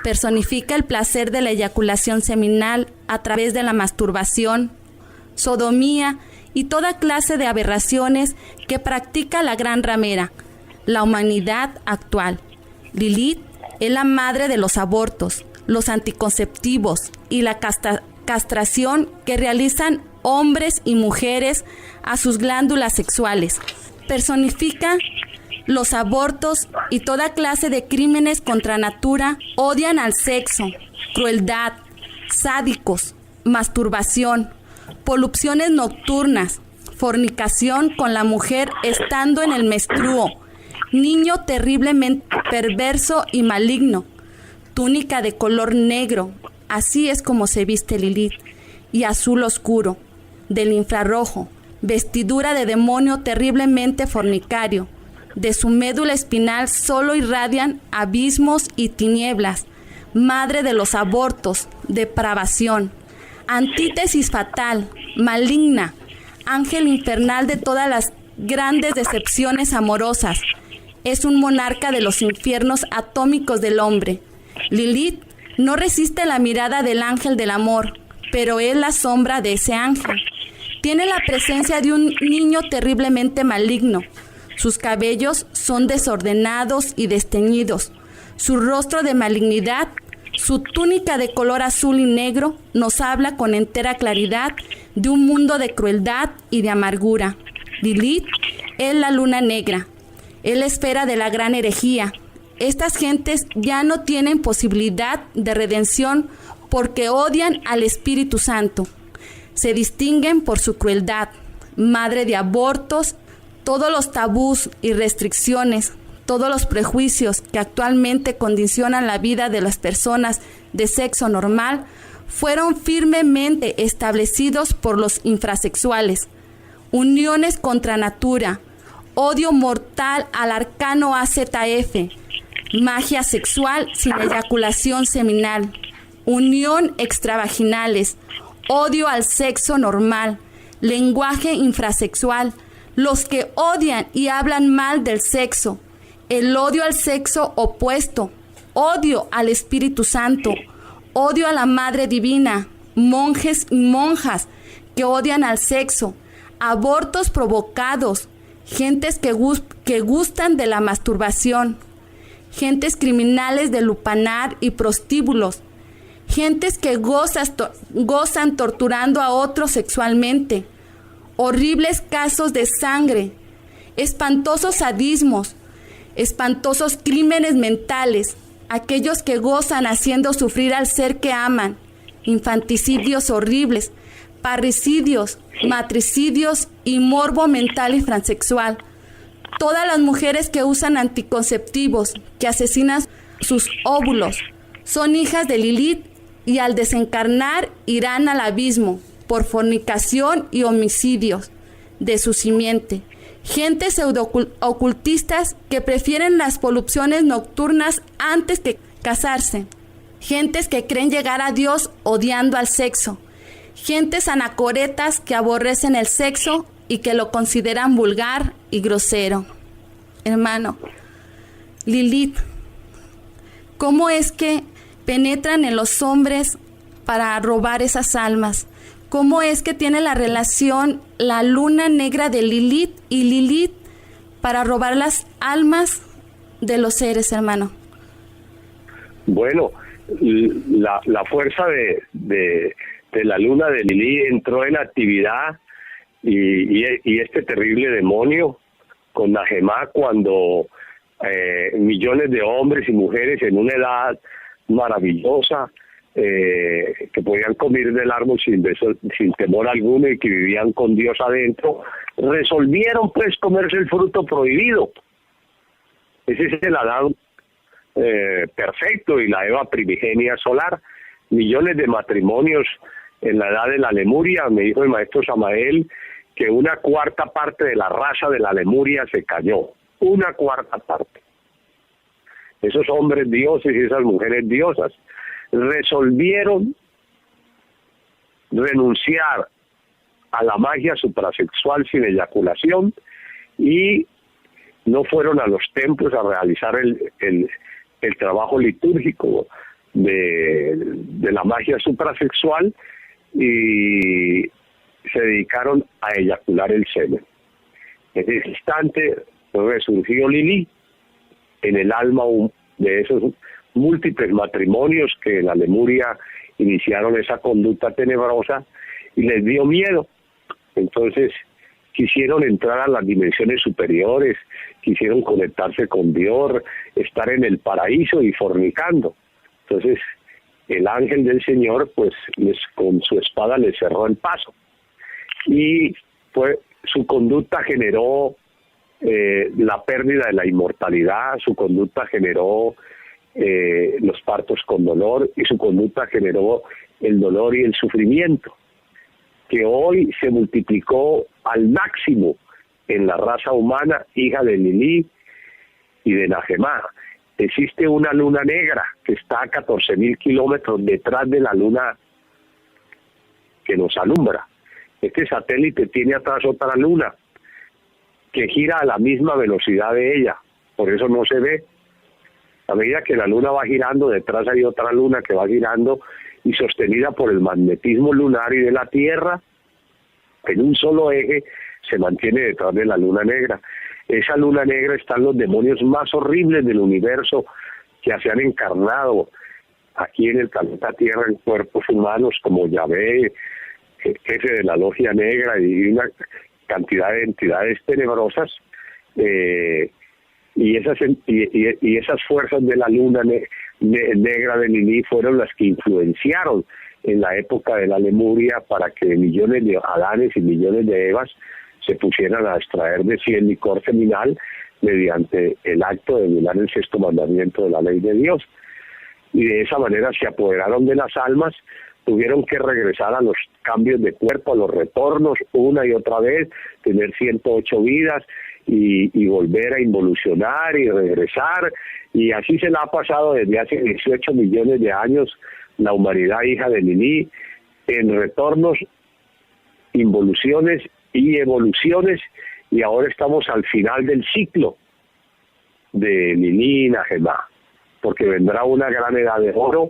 Personifica el placer de la eyaculación seminal a través de la masturbación, sodomía y toda clase de aberraciones que practica la gran ramera, la humanidad actual. Lilith es la madre de los abortos, los anticonceptivos y la castración que realizan hombres y mujeres a sus glándulas sexuales. Personifica los abortos y toda clase de crímenes contra natura. Odian al sexo, crueldad, sádicos, masturbación, poluciones nocturnas, fornicación con la mujer estando en el menstruo, niño terriblemente perverso y maligno, túnica de color negro, así es como se viste Lilith, y azul oscuro, del infrarrojo, vestidura de demonio terriblemente fornicario. De su médula espinal solo irradian abismos y tinieblas, madre de los abortos, depravación, antítesis fatal, maligna, ángel infernal de todas las grandes decepciones amorosas. Es un monarca de los infiernos atómicos del hombre. Lilith no resiste la mirada del ángel del amor, pero es la sombra de ese ángel. Tiene la presencia de un niño terriblemente maligno. Sus cabellos son desordenados y desteñidos. Su rostro de malignidad, su túnica de color azul y negro, nos habla con entera claridad de un mundo de crueldad y de amargura. Lilith es la luna negra, es la esfera de la gran herejía. Estas gentes ya no tienen posibilidad de redención porque odian al Espíritu Santo. Se distinguen por su crueldad, madre de abortos. Todos los tabús y restricciones, todos los prejuicios que actualmente condicionan la vida de las personas de sexo normal fueron firmemente establecidos por los infrasexuales. Uniones contra natura, odio mortal al arcano AZF, magia sexual sin eyaculación seminal, unión extravaginales, odio al sexo normal, lenguaje infrasexual, los que odian y hablan mal del sexo, el odio al sexo opuesto, odio al Espíritu Santo, odio a la Madre Divina, monjes y monjas que odian al sexo, abortos provocados, gentes que gustan de la masturbación, gentes criminales de lupanar y prostíbulos, gentes que gozan torturando a otros sexualmente, horribles casos de sangre, espantosos sadismos, espantosos crímenes mentales, aquellos que gozan haciendo sufrir al ser que aman, infanticidios horribles, parricidios, matricidios y morbo mental y transexual. Todas las mujeres que usan anticonceptivos, que asesinan sus óvulos, son hijas de Lilith y al desencarnar irán al abismo por fornicación y homicidios de su simiente. Gentes pseudo-ocultistas que prefieren las poluciones nocturnas antes que casarse. Gentes que creen llegar a Dios odiando al sexo. Gentes anacoretas que aborrecen el sexo y que lo consideran vulgar y grosero. Hermano, Lilith, ¿cómo es que penetran en los hombres para robar esas almas? ¿Cómo es que tiene la relación la luna negra de Lilith y Lilith para robar las almas de los seres, hermano? Bueno, la fuerza de la luna de Lilith entró en actividad y este terrible demonio con Najemá cuando millones de hombres y mujeres en una edad maravillosa que podían comer del árbol sin temor alguno y que vivían con Dios adentro, resolvieron pues comerse el fruto prohibido. Ese es el Adán perfecto y la Eva primigenia solar. Millones de matrimonios en la edad de la Lemuria. Me dijo el maestro Samael que 1/4 parte de la raza de la Lemuria se cayó. 1/4 parte. Esos hombres dioses y esas mujeres diosas resolvieron renunciar a la magia suprasexual sin eyaculación y no fueron a los templos a realizar el trabajo litúrgico de la magia suprasexual y se dedicaron a eyacular el semen. En ese instante resurgió Lilith en el alma de esos múltiples matrimonios que en la Lemuria iniciaron esa conducta tenebrosa y les dio miedo. Entonces quisieron entrar a las dimensiones superiores, quisieron conectarse con Dios, estar en el paraíso y fornicando. Entonces el ángel del Señor pues con su espada les cerró el paso y su conducta generó la pérdida de la inmortalidad, su conducta generó los partos con dolor y su conducta generó el dolor y el sufrimiento que hoy se multiplicó al máximo en la raza humana, hija de Lilith y de Najemá. Existe una luna negra que está a 14.000 kilómetros detrás de la luna que nos alumbra. Este satélite tiene atrás otra luna que gira a la misma velocidad de ella, por eso no se ve. A medida que la luna va girando, detrás hay otra luna que va girando y sostenida por el magnetismo lunar y de la Tierra, en un solo eje se mantiene detrás de la luna negra. Esa luna negra están los demonios más horribles del universo que se han encarnado aquí en el planeta Tierra en cuerpos humanos como Yahvé, jefe de la logia negra y una cantidad de entidades tenebrosas, y esas fuerzas de la luna negra de Lilith fueron las que influenciaron en la época de la Lemuria para que millones de Adanes y millones de Evas se pusieran a extraer de sí el licor seminal mediante el acto de violar el 6º mandamiento de la ley de Dios. Y de esa manera se apoderaron de las almas, tuvieron que regresar a los cambios de cuerpo, a los retornos, una y otra vez, tener 108 vidas y volver a involucionar y regresar. Y así se la ha pasado desde hace 18 millones de años la humanidad hija de Lilith, en retornos, involuciones y evoluciones, y ahora estamos al final del ciclo de Lilith y Najemá, porque vendrá una gran edad de oro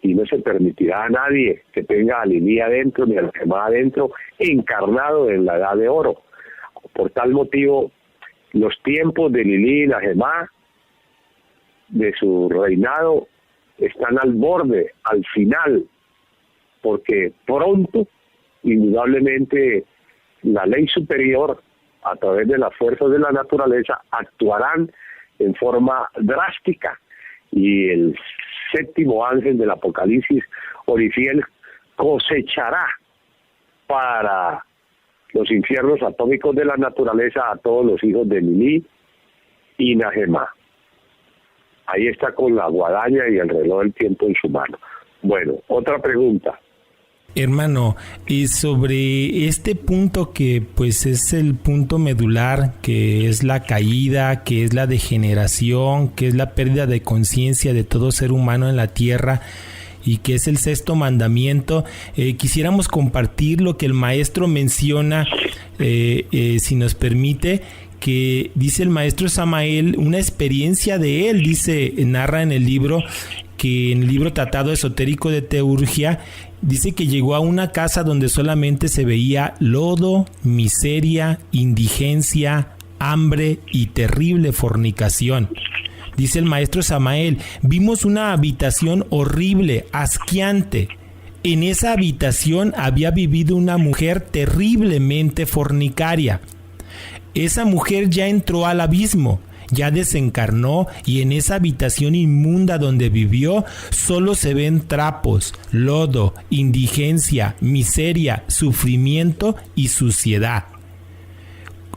y no se permitirá a nadie que tenga a Lilith adentro ni a Najemá adentro encarnado en la edad de oro. Por tal motivo, los tiempos de Lilith y Najemá, de su reinado, están al borde, al final, porque pronto, indudablemente, la ley superior, a través de las fuerzas de la naturaleza, actuarán en forma drástica y el 7º ángel del Apocalipsis, Orifiel, cosechará para los infiernos atómicos de la naturaleza a todos los hijos de Lilith y Najemá. Ahí está con la guadaña y el reloj del tiempo en su mano. Bueno, otra pregunta. Hermano, y sobre este punto que pues es el punto medular, que es la caída, que es la degeneración, que es la pérdida de conciencia de todo ser humano en la tierra, y que es el sexto mandamiento, quisiéramos compartir lo que el maestro menciona, si nos permite, que dice el maestro Samael, una experiencia de él, narra en el libro Tratado Esotérico de Teurgia, dice que llegó a una casa donde solamente se veía lodo, miseria, indigencia, hambre y terrible fornicación. Dice el maestro Samael, vimos una habitación horrible, asqueante. En esa habitación había vivido una mujer terriblemente fornicaria. Esa mujer ya entró al abismo, ya desencarnó, y en esa habitación inmunda donde vivió solo se ven trapos, lodo, indigencia, miseria, sufrimiento y suciedad.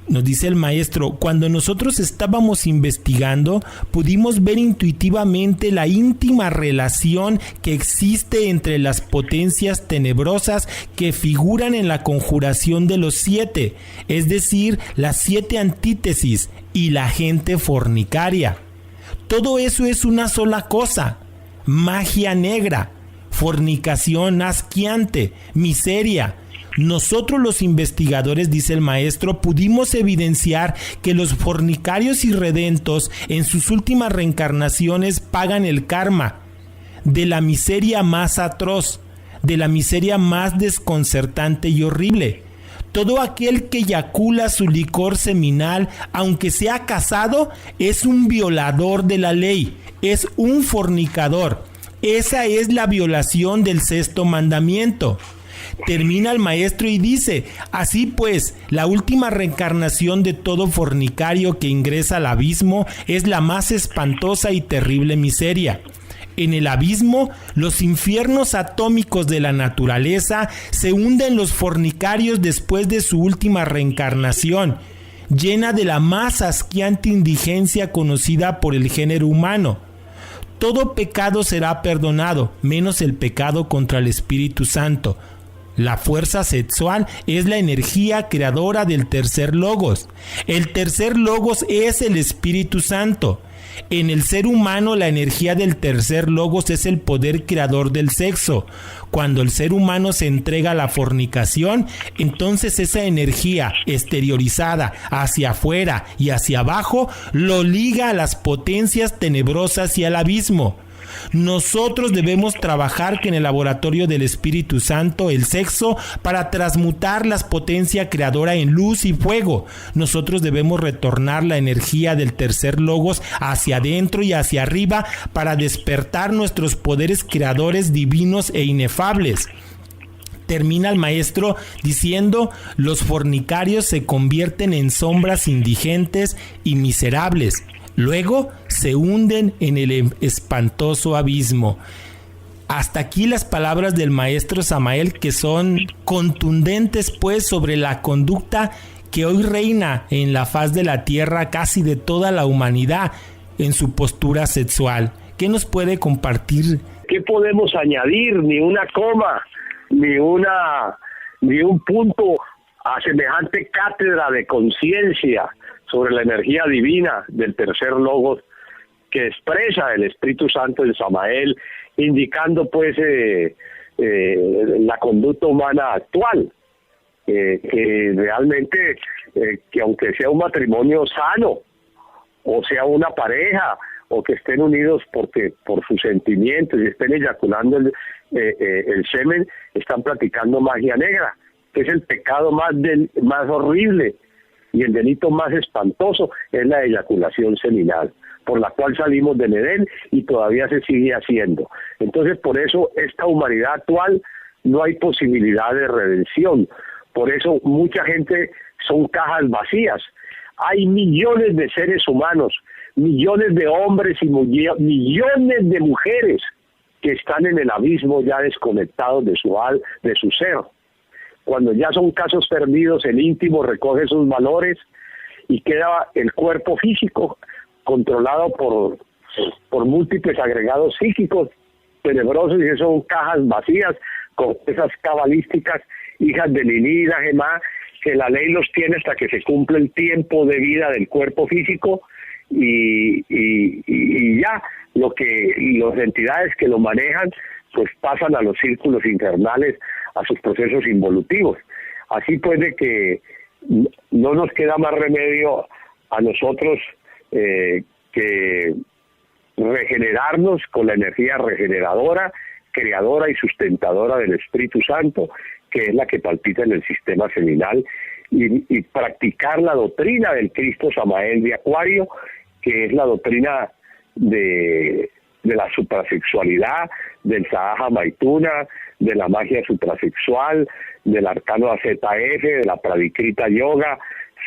Nos dice el maestro, cuando nosotros estábamos investigando, pudimos ver intuitivamente la íntima relación que existe entre las potencias tenebrosas que figuran en la conjuración de los 7, es decir, las 7 antítesis y la gente fornicaria. Todo eso es una sola cosa: magia negra, fornicación asqueante, miseria. Nosotros los investigadores, dice el maestro, pudimos evidenciar que los fornicarios irredentos en sus últimas reencarnaciones pagan el karma de la miseria más atroz, de la miseria más desconcertante y horrible. Todo aquel que eyacula su licor seminal, aunque sea casado, es un violador de la ley, es un fornicador. Esa es la violación del sexto mandamiento. Termina el maestro y dice, así pues, la última reencarnación de todo fornicario que ingresa al abismo es la más espantosa y terrible miseria. En el abismo, los infiernos atómicos de la naturaleza se hunden los fornicarios después de su última reencarnación, llena de la más asqueante indigencia conocida por el género humano. Todo pecado será perdonado, menos el pecado contra el Espíritu Santo. La fuerza sexual es la energía creadora del tercer logos. El tercer logos es el Espíritu Santo. En el ser humano, la energía del tercer logos es el poder creador del sexo. Cuando el ser humano se entrega a la fornicación, entonces esa energía exteriorizada hacia afuera y hacia abajo lo liga a las potencias tenebrosas y al abismo. Nosotros debemos trabajar en el laboratorio del Espíritu Santo, el sexo, para transmutar la potencia creadora en luz y fuego. Nosotros debemos retornar la energía del tercer logos hacia adentro y hacia arriba para despertar nuestros poderes creadores divinos e inefables. Termina el maestro diciendo, los fornicarios se convierten en sombras indigentes y miserables. Luego se hunden en el espantoso abismo. Hasta aquí las palabras del maestro Samael, que son contundentes pues sobre la conducta que hoy reina en la faz de la tierra casi de toda la humanidad en su postura sexual. ¿Qué nos puede compartir? ¿Qué podemos añadir? Ni una coma, ni un punto a semejante cátedra de conciencia sobre la energía divina del tercer logos que expresa el Espíritu Santo en Samael, indicando pues la conducta humana actual, que realmente, que aunque sea un matrimonio sano, o sea una pareja, o que estén unidos por sus sentimientos y estén eyaculando el semen, están practicando magia negra, que es el pecado más horrible. Y el delito más espantoso es la eyaculación seminal, por la cual salimos del Edén y todavía se sigue haciendo. Entonces, por eso, esta humanidad actual no hay posibilidad de redención. Por eso, mucha gente son cajas vacías. Hay millones de seres humanos, millones de hombres y millones de mujeres que están en el abismo ya desconectados de su ser. Cuando ya son casos perdidos, el íntimo recoge sus valores y queda el cuerpo físico controlado por múltiples agregados psíquicos tenebrosos, y son cajas vacías esas cabalísticas, hijas de Lilí y Najemá, que la ley los tiene hasta que se cumple el tiempo de vida del cuerpo físico, y ya las entidades que lo manejan pues pasan a los círculos infernales, a sus procesos involutivos. Así pues, de que no nos queda más remedio a nosotros que regenerarnos con la energía regeneradora, creadora y sustentadora del Espíritu Santo, que es la que palpita en el sistema seminal, y practicar la doctrina del Cristo Samael de Acuario, que es la doctrina de la suprasexualidad, del Sahaja Maituna, de la magia suprasexual, del arcano AZF, de la Pradikrita Yoga,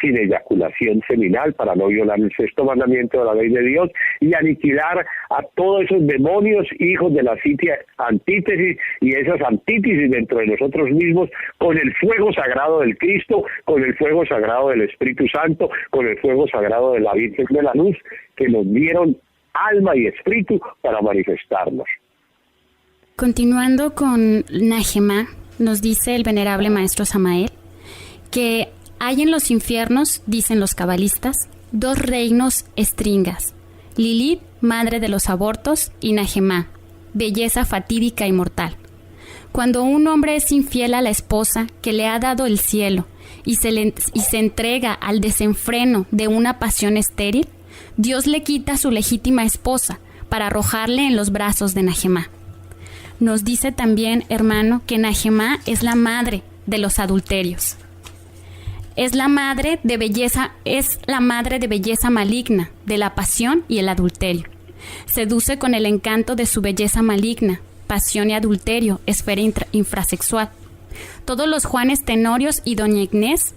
sin eyaculación seminal, para no violar el sexto mandamiento de la ley de Dios, y aniquilar a todos esos demonios, hijos de la antítesis, y esas antítesis dentro de nosotros mismos, con el fuego sagrado del Cristo, con el fuego sagrado del Espíritu Santo, con el fuego sagrado de la Virgen de la Luz, que nos dieron alma y espíritu para manifestarnos. Continuando con Najemá, nos dice el venerable maestro Samael que hay en los infiernos, dicen los cabalistas, 2 reinos estringas: Lilith, madre de los abortos, y Najemá, belleza fatídica y mortal. Cuando un hombre es infiel a la esposa que le ha dado el cielo y se entrega al desenfreno de una pasión estéril, Dios le quita a su legítima esposa para arrojarle en los brazos de Najemá. Nos dice también, hermano, que Najemá es la madre de los adulterios. Es la madre de belleza maligna, de la pasión y el adulterio. Seduce con el encanto de su belleza maligna, pasión y adulterio, esfera infrasexual. Todos los Juanes Tenorios y Doña Inés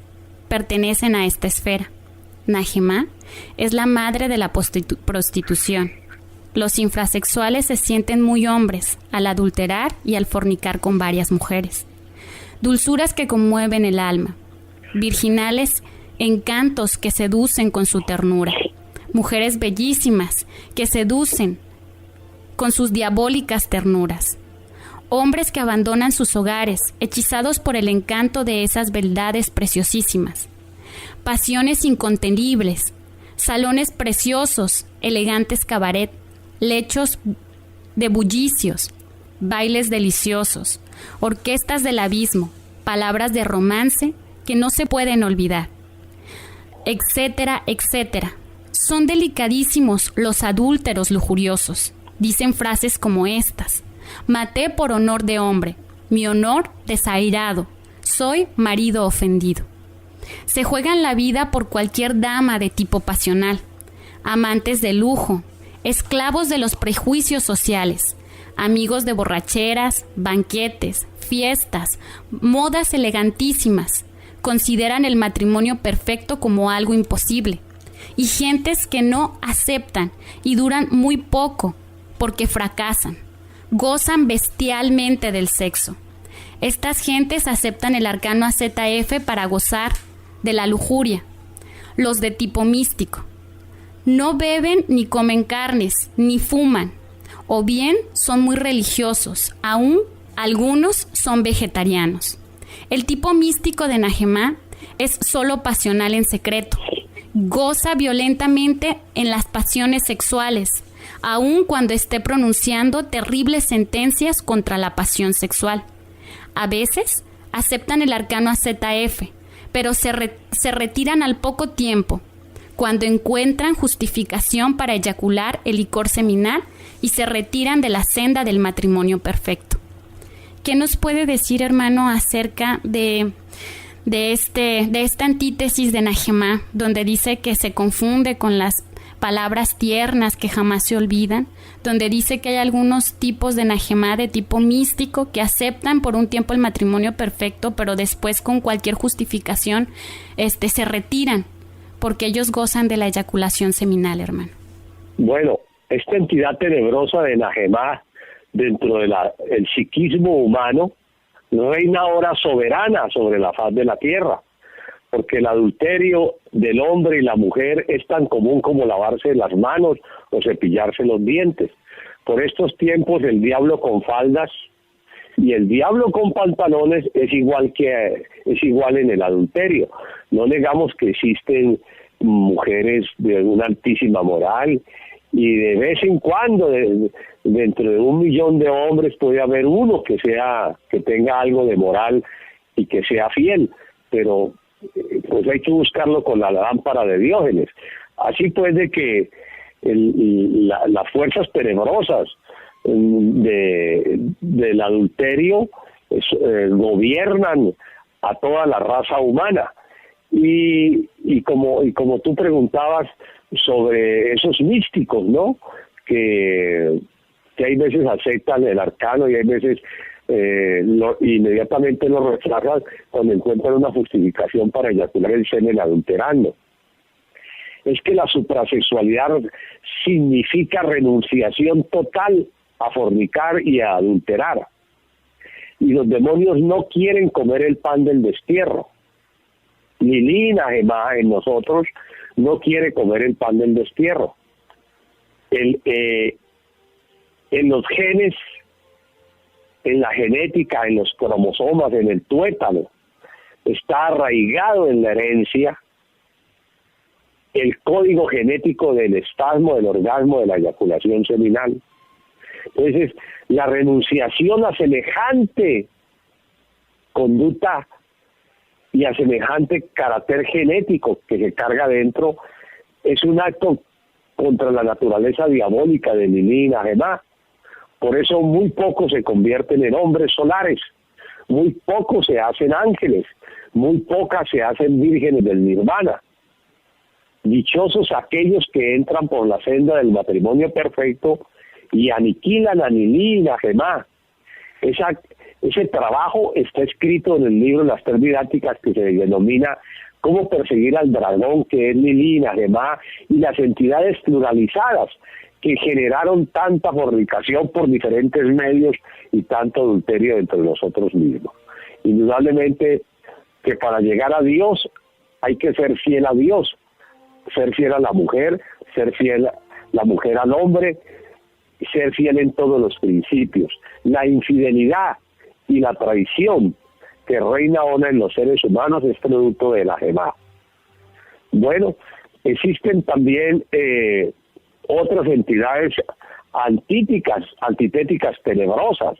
pertenecen a esta esfera. Najemá es la madre de la prostitución. Los infrasexuales se sienten muy hombres al adulterar y al fornicar con varias mujeres. Dulzuras que conmueven el alma. Virginales encantos que seducen con su ternura. Mujeres bellísimas que seducen con sus diabólicas ternuras. Hombres que abandonan sus hogares, hechizados por el encanto de esas beldades preciosísimas. Pasiones incontenibles, salones preciosos, elegantes cabaret, lechos de bullicios, bailes deliciosos, orquestas del abismo, palabras de romance que no se pueden olvidar, etcétera, etcétera. Son delicadísimos los adúlteros lujuriosos. Dicen frases como estas: maté por honor de hombre, mi honor desairado, soy marido ofendido. Se juegan la vida por cualquier dama de tipo pasional, amantes de lujo, esclavos de los prejuicios sociales, amigos de borracheras, banquetes, fiestas, modas elegantísimas. Consideran el matrimonio perfecto como algo imposible, y gentes que no aceptan y duran muy poco porque fracasan, gozan bestialmente del sexo. Estas gentes aceptan el arcano AZF para gozar de la lujuria. Los de tipo místico no beben ni comen carnes, ni fuman, o bien son muy religiosos, aún algunos son vegetarianos. El tipo místico de Najemá es solo pasional en secreto. Goza violentamente en las pasiones sexuales, aun cuando esté pronunciando terribles sentencias contra la pasión sexual. A veces aceptan el arcano AZF, pero se retiran al poco tiempo, cuando encuentran justificación para eyacular el licor seminal y se retiran de la senda del matrimonio perfecto. ¿Qué nos puede decir, hermano, acerca de esta antítesis de Najemá, donde dice que se confunde con las palabras tiernas que jamás se olvidan, donde dice que hay algunos tipos de Najemá de tipo místico que aceptan por un tiempo el matrimonio perfecto, pero después con cualquier justificación se retiran porque ellos gozan de la eyaculación seminal, hermano? Bueno, esta entidad tenebrosa de Najemá dentro del psiquismo humano reina ahora soberana sobre la faz de la tierra, porque el adulterio del hombre y la mujer es tan común como lavarse las manos o cepillarse los dientes. Por estos tiempos el diablo con faldas Y el diablo con pantalones es igual en el adulterio. No negamos que existen mujeres de una altísima moral, y de vez en cuando dentro de 1 millón de hombres puede haber uno que tenga algo de moral y que sea fiel, pero pues hay que buscarlo con la lámpara de Diógenes. Así pues, de que las fuerzas tenebrosas del adulterio gobiernan a toda la raza humana, y como tú preguntabas sobre esos místicos, ¿no? Que hay veces aceptan el arcano y hay veces inmediatamente lo rechazan cuando encuentran una justificación para eyacular el semen adulterando. Es que la suprasexualidad significa renunciación total a fornicar y a adulterar. Y los demonios no quieren comer el pan del destierro. Lilina Gemá en nosotros no quiere comer el pan del destierro. En los genes, en la genética, en los cromosomas, en el tuétano, está arraigado en la herencia el código genético del espasmo, del orgasmo, de la eyaculación seminal. Entonces, la renunciación a semejante conducta y a semejante carácter genético que se carga dentro es un acto contra la naturaleza diabólica de Lilina Gemá. Por eso muy pocos se convierten en hombres solares, muy pocos se hacen ángeles, muy pocas se hacen vírgenes del nirvana. Dichosos aquellos que entran por la senda del matrimonio perfecto y aniquilan a Lilina Gemá. Ese trabajo está escrito en el libro Las Tres Didácticas, que se denomina Cómo perseguir al dragón, que es Lilina Gemá, y las entidades pluralizadas que generaron tanta fornicación por diferentes medios y tanto adulterio entre nosotros mismos. Indudablemente que para llegar a Dios hay que ser fiel a Dios, ser fiel a la mujer, ser fiel la mujer al hombre, ser fiel en todos los principios. La infidelidad y la traición que reina ahora en los seres humanos es producto de la Gemá. Bueno, existen también otras entidades antitéticas tenebrosas.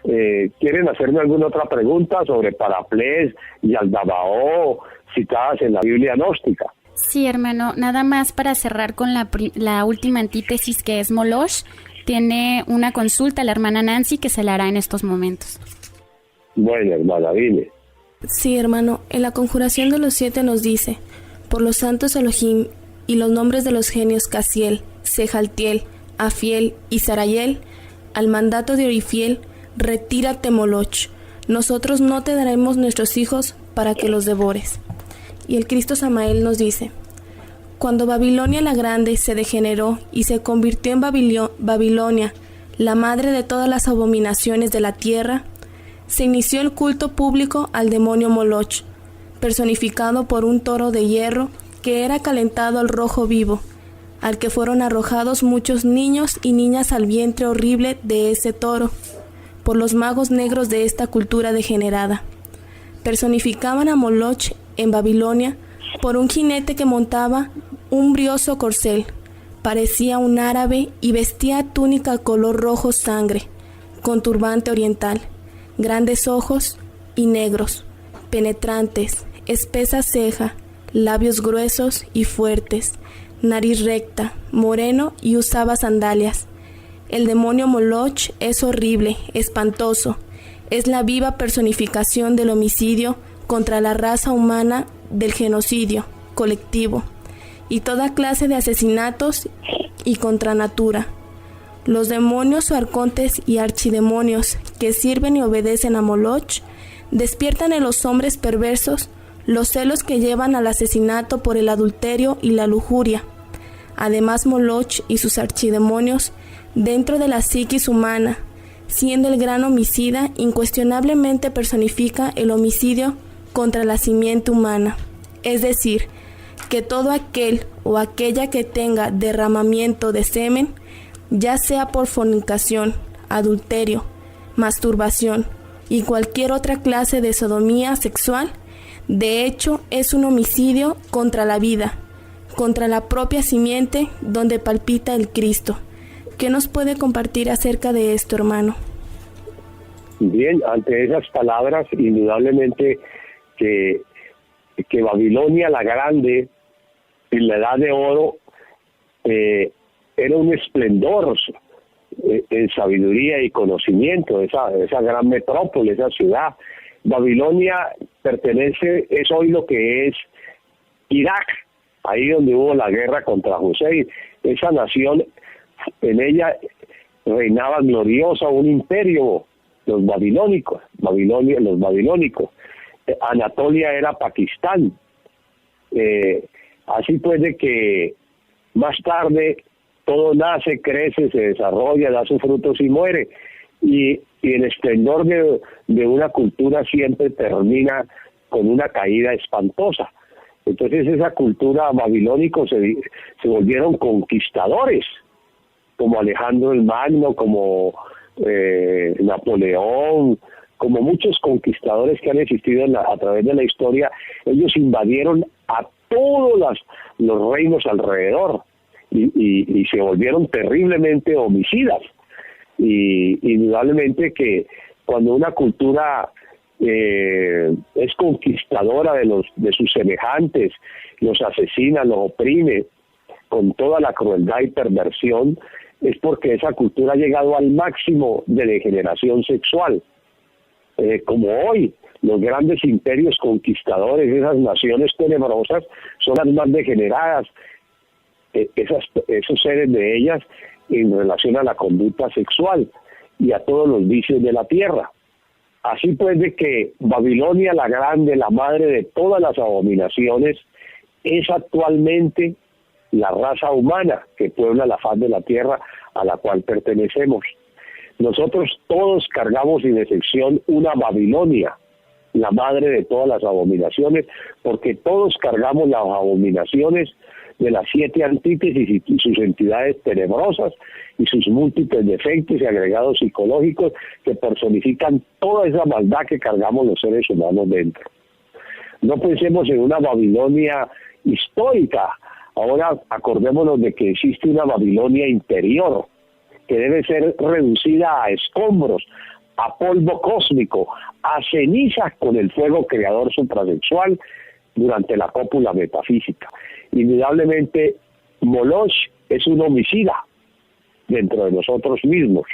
¿Quieren hacerme alguna otra pregunta sobre Paraplés y Aldabaoth citadas en la Biblia gnóstica? Sí, hermano, nada más para cerrar con la última antítesis, que es Moloch. Tiene una consulta la hermana Nancy que se la hará en estos momentos. Bueno, hermana, dime. Sí, hermano, en la conjuración de los 7 nos dice: por los santos Elohim y los nombres de los genios Casiel, Sejaltiel, Afiel y Sarayel, al mandato de Orifiel, retírate, Moloch. Nosotros no te daremos nuestros hijos para que los devores. Y el Cristo Samael nos dice: cuando Babilonia la Grande se degeneró y se convirtió en Babilonia, la madre de todas las abominaciones de la tierra, se inició el culto público al demonio Moloch, personificado por un toro de hierro que era calentado al rojo vivo, al que fueron arrojados muchos niños y niñas al vientre horrible de ese toro, por los magos negros de esta cultura degenerada. Personificaban a Moloch en Babilonia por un jinete que montaba un brioso corcel, parecía un árabe y vestía túnica color rojo sangre, con turbante oriental, grandes ojos y negros, penetrantes, espesa ceja, labios gruesos y fuertes, nariz recta, moreno y usaba sandalias. El demonio Moloch es horrible, espantoso, es la viva personificación del homicidio contra la raza humana, del genocidio colectivo y toda clase de asesinatos y contra natura. Los demonios o arcontes y archidemonios que sirven y obedecen a Moloch despiertan en los hombres perversos los celos que llevan al asesinato por el adulterio y la lujuria. Además, Moloch y sus archidemonios, dentro de la psiquis humana, siendo el gran homicida, incuestionablemente personifica el homicidio contra la simiente humana, es decir, que todo aquel o aquella que tenga derramamiento de semen, ya sea por fornicación, adulterio, masturbación y cualquier otra clase de sodomía sexual, de hecho, es un homicidio contra la vida, contra la propia simiente donde palpita el Cristo. ¿Qué nos puede compartir acerca de esto, hermano? Bien, ante esas palabras, indudablemente que Babilonia la Grande, en la Edad de Oro, era un esplendor en sabiduría y conocimiento, esa gran metrópoli, esa ciudad. Babilonia es hoy lo que es Irak, ahí donde hubo la guerra contra Hussein. Esa nación, en ella reinaba gloriosa un imperio, los babilónicos. Anatolia era Pakistán. Así pues de que más tarde todo nace, crece, se desarrolla, da sus frutos y muere. Y el esplendor de una cultura siempre termina con una caída espantosa. Entonces esa cultura babilónica se volvieron conquistadores, como Alejandro el Magno, como Napoleón, como muchos conquistadores que han existido a través de la historia. Ellos invadieron a todos los reinos alrededor y se volvieron terriblemente homicidas. Y indudablemente que cuando una cultura es conquistadora de sus semejantes, los asesina, los oprime con toda la crueldad y perversión, es porque esa cultura ha llegado al máximo de degeneración sexual. Como hoy, los grandes imperios conquistadores, esas naciones tenebrosas, son las más degeneradas, esos seres de ellas, en relación a la conducta sexual y a todos los vicios de la tierra. Así pues de que Babilonia la Grande, la madre de todas las abominaciones, es actualmente la raza humana que puebla la faz de la tierra a la cual pertenecemos. Nosotros todos cargamos sin excepción una Babilonia, la madre de todas las abominaciones, porque todos cargamos las abominaciones de las 7 antítesis y sus entidades tenebrosas y sus múltiples defectos y agregados psicológicos que personifican toda esa maldad que cargamos los seres humanos dentro. No pensemos en una Babilonia histórica. Ahora acordémonos de que existe una Babilonia interior que debe ser reducida a escombros, a polvo cósmico, a cenizas con el fuego creador suprasexual durante la cópula metafísica. Indudablemente, Moloch es un homicida dentro de nosotros mismos.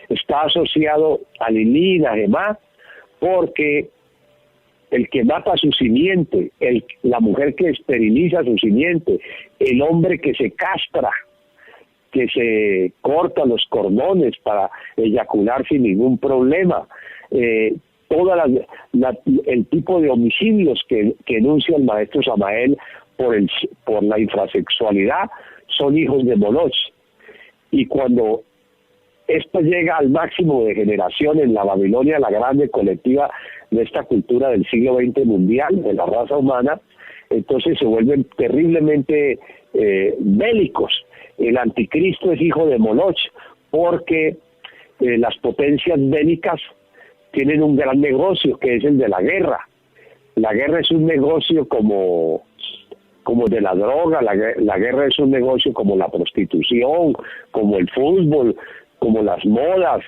Está asociado a Lilí y a Gemá porque el que mata su simiente, la mujer que esteriliza su simiente, el hombre que se castra, que se corta los cordones para eyacular sin ningún problema, el tipo de homicidios que enuncia el maestro Samael por la infrasexualidad son hijos de Moloch. Y cuando esto llega al máximo de generación en la Babilonia la Grande colectiva de esta cultura del siglo XX mundial, de la raza humana, entonces se vuelven terriblemente bélicos. El anticristo es hijo de Moloch porque las potencias bélicas tienen un gran negocio que es el de la guerra. La guerra es un negocio como de la droga, la guerra es un negocio como la prostitución, como el fútbol, como las modas,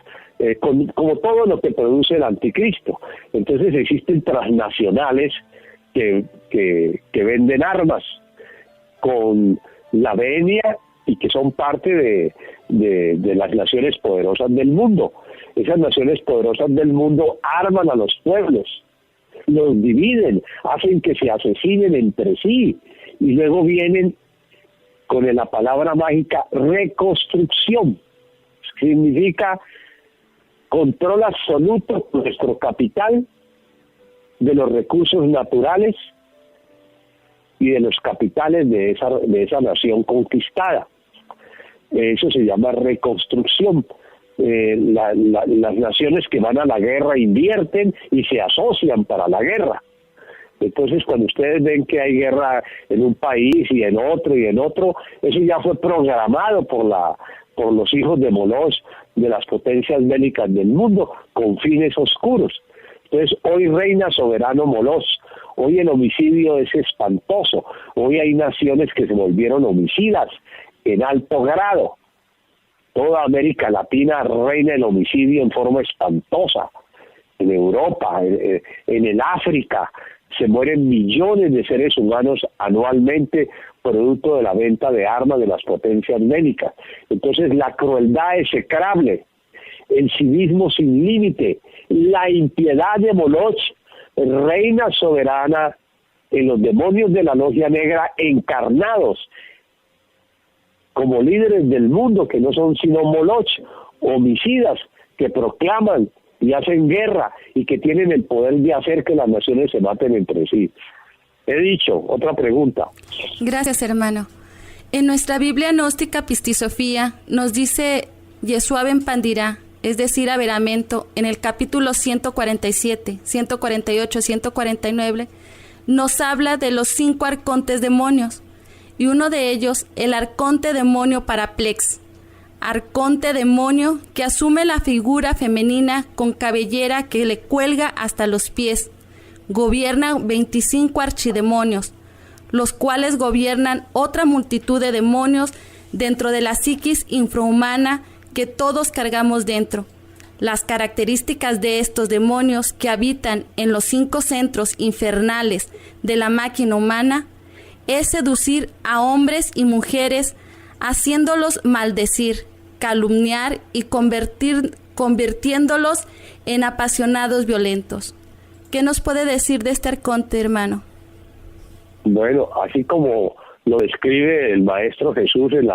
como todo lo que produce el anticristo. Entonces existen transnacionales que venden armas con la venia y que son parte de las naciones poderosas del mundo. Esas naciones poderosas del mundo arman a los pueblos, los dividen, hacen que se asesinen entre sí y luego vienen con la palabra mágica reconstrucción. Significa control absoluto de nuestro capital, de los recursos naturales y de los capitales de esa nación conquistada. Eso se llama reconstrucción. Las naciones que van a la guerra invierten y se asocian para la guerra. Entonces, cuando ustedes ven que hay guerra en un país y en otro, eso ya fue programado por por los hijos de Moloch, de las potencias bélicas del mundo, con fines oscuros. Entonces, hoy reina soberano Moloch, hoy el homicidio es espantoso, hoy hay naciones que se volvieron homicidas en alto grado. Toda América Latina reina el homicidio en forma espantosa. En Europa, en el África, se mueren millones de seres humanos anualmente producto de la venta de armas de las potencias bélicas. Entonces la crueldad execrable, el civismo sin límite, la impiedad de Moloch, reina soberana en los demonios de la logia negra encarnados como líderes del mundo, que no son sino Moloch, homicidas que proclaman y hacen guerra y que tienen el poder de hacer que las naciones se maten entre sí. He dicho. Otra pregunta. Gracias, hermano. En nuestra Biblia gnóstica Pistisofía nos dice Yeshua ben Pandirá, es decir, Averamento, en el capítulo 147, 148, 149, nos habla de los 5 arcontes demonios, y uno de ellos, el arconte demonio Paraplex, arconte demonio que asume la figura femenina con cabellera que le cuelga hasta los pies. Gobierna 25 archidemonios, los cuales gobiernan otra multitud de demonios dentro de la psiquis infrahumana que todos cargamos dentro. Las características de estos demonios que habitan en los 5 centros infernales de la máquina humana es seducir a hombres y mujeres, haciéndolos maldecir, calumniar y convirtiéndolos en apasionados violentos. ¿Qué nos puede decir de este arconte, hermano? Bueno, así como lo describe el Maestro Jesús en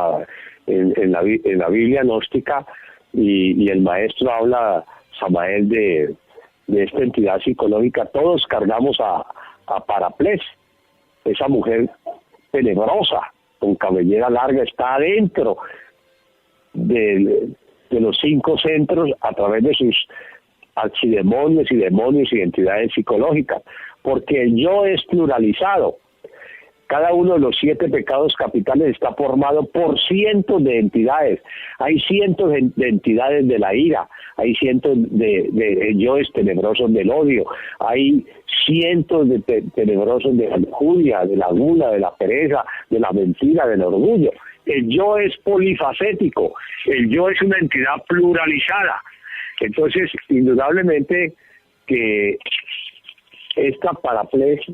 la Biblia gnóstica, y el Maestro habla, Samael, de esta entidad psicológica, todos cargamos a Paraplex, esa mujer tenebrosa, con cabellera larga, está adentro de los 5 centros a través de sus archidemonios y demonios y entidades psicológicas, porque el yo es pluralizado. Cada uno de los 7 pecados capitales está formado por cientos de entidades. Hay cientos de entidades de la ira, hay cientos de yoes tenebrosos del odio, hay cientos de tenebrosos de la lujuria, de la gula, de la pereza, de la mentira, del orgullo. El yo es polifacético, el yo es una entidad pluralizada. Entonces, indudablemente que esta Paraplex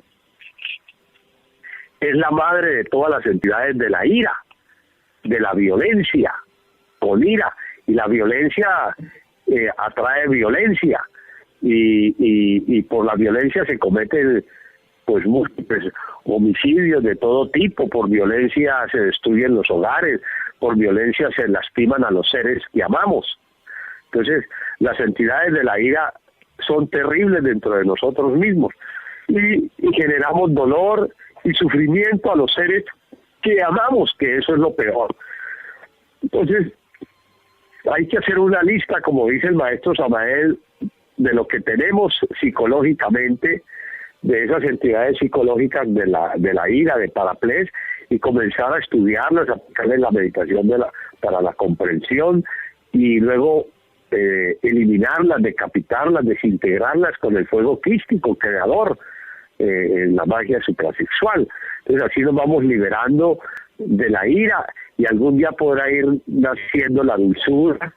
es la madre de todas las entidades de la ira, de la violencia, con ira. Y la violencia atrae violencia. Y por la violencia se cometen pues múltiples homicidios de todo tipo. Por violencia se destruyen los hogares, por violencia se lastiman a los seres que amamos. Entonces, las entidades de la ira son terribles dentro de nosotros mismos. Y generamos dolor y sufrimiento a los seres que amamos, que eso es lo peor. Entonces, hay que hacer una lista, como dice el Maestro Samael, de lo que tenemos psicológicamente, de esas entidades psicológicas de la ira, de Paraplex, y comenzar a estudiarlas, a aplicarles la meditación para la comprensión, y luego eliminarlas, decapitarlas, desintegrarlas con el fuego crístico, creador, en la magia suprasexual. Entonces así nos vamos liberando de la ira, y algún día podrá ir naciendo la dulzura,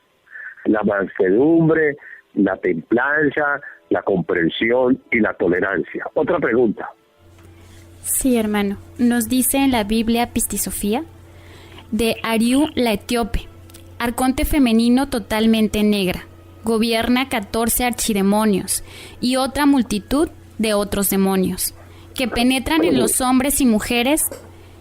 la mansedumbre, la templanza, la comprensión y la tolerancia. Otra pregunta. Sí, hermano. Nos dice en la Biblia Pistisofía de Ariú la etíope, arconte femenino totalmente negra, gobierna 14 archidemonios y otra multitud de otros demonios, que penetran en los hombres y mujeres,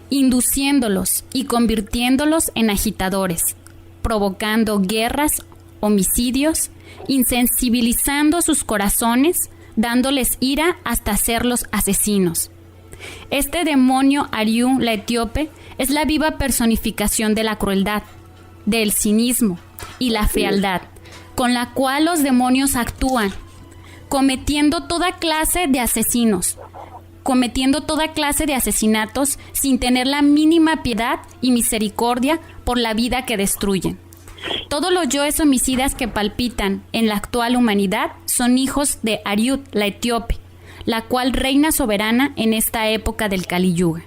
induciéndolos y convirtiéndolos en agitadores, provocando guerras, homicidios, insensibilizando sus corazones, dándoles ira hasta hacerlos asesinos. Este demonio Ariú la etíope es la viva personificación de la crueldad, del cinismo y la frialdad, con la cual los demonios actúan, cometiendo toda clase de asesinatos sin tener la mínima piedad y misericordia por la vida que destruyen. Todos los yoes homicidas que palpitan en la actual humanidad son hijos de Ariut, la etíope, la cual reina soberana en esta época del Kali Yuga.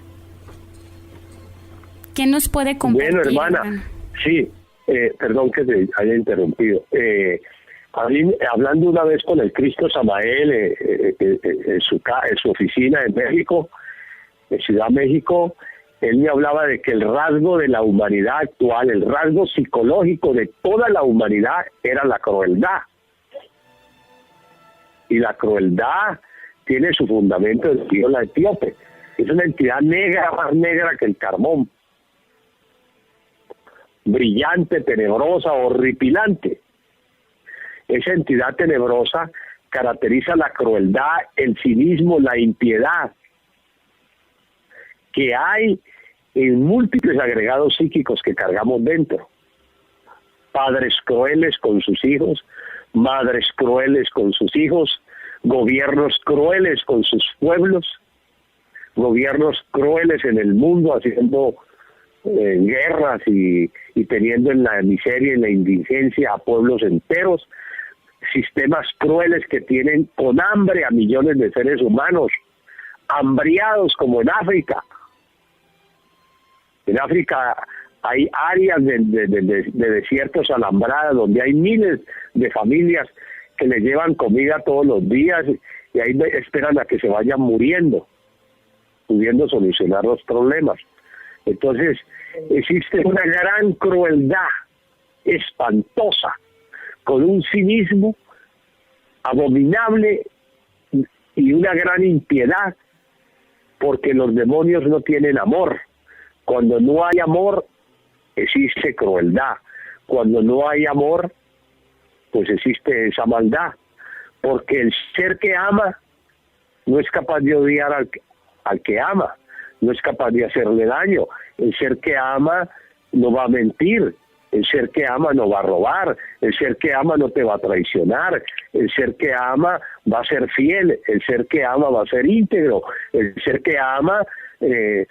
¿Qué nos puede compartir? Bueno, hermana, sí, perdón que te haya interrumpido. Hablando una vez con el Cristo Samael en su oficina en México, en Ciudad México, él me hablaba de que el rasgo de la humanidad actual, el rasgo psicológico de toda la humanidad era la crueldad. Y la crueldad tiene su fundamento en el tío la etíope. Es una entidad negra, más negra que el carbón. Brillante, tenebrosa, horripilante. Esa entidad tenebrosa caracteriza la crueldad, el cinismo, la impiedad que hay en múltiples agregados psíquicos que cargamos dentro. Padres crueles con sus hijos, madres crueles con sus hijos, gobiernos crueles con sus pueblos, gobiernos crueles en el mundo haciendo guerras y teniendo en la miseria y en la indigencia a pueblos enteros, sistemas crueles que tienen con hambre a millones de seres humanos, hambriados como en África. En África hay áreas de desiertos alambradas donde hay miles de familias que les llevan comida todos los días y ahí esperan a que se vayan muriendo, pudiendo solucionar los problemas. Entonces, existe una gran crueldad espantosa, con un cinismo abominable y una gran impiedad, porque los demonios no tienen amor. Cuando no hay amor, existe crueldad. Cuando no hay amor, pues existe esa maldad. Porque el ser que ama no es capaz de odiar al que ama, no es capaz de hacerle daño. El ser que ama no va a mentir, el ser que ama no va a robar, el ser que ama no te va a traicionar, el ser que ama va a ser fiel, el ser que ama va a ser íntegro, el ser que ama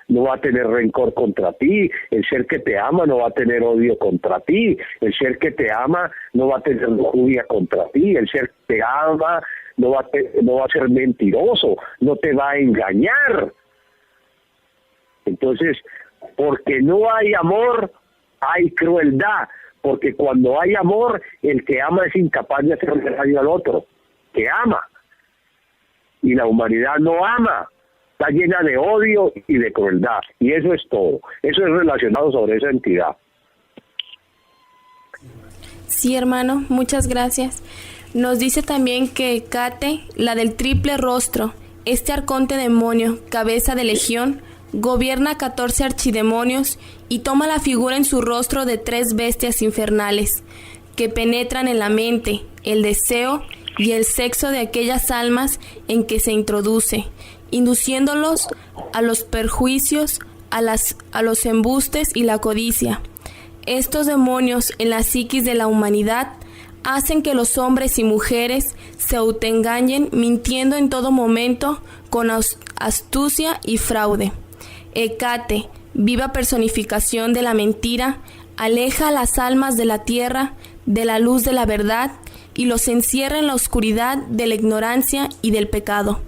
no va a tener rencor contra ti, el ser que te ama no va a tener odio contra ti, el ser que te ama no va a tener lujuria contra ti, el ser que te ama no va a ser mentiroso, no te va a engañar. Entonces, porque no hay amor, hay crueldad, porque cuando hay amor, el que ama es incapaz de hacerle daño al otro, que ama. Y la humanidad no ama, está llena de odio y de crueldad, y eso es todo. Eso es relacionado sobre esa entidad. Sí, hermano, muchas gracias. Nos dice también que Hécate, la del triple rostro, este arconte demonio, cabeza de legión, gobierna 14 archidemonios y toma la figura en su rostro de 3 bestias infernales que penetran en la mente, el deseo y el sexo de aquellas almas en que se introduce, induciéndolos a los perjuicios, a los embustes y la codicia. Estos demonios en la psiquis de la humanidad hacen que los hombres y mujeres se autoengañen mintiendo en todo momento con astucia y fraude. Hécate, viva personificación de la mentira, aleja a las almas de la tierra, de la luz de la verdad, y los encierra en la oscuridad de la ignorancia y del pecado.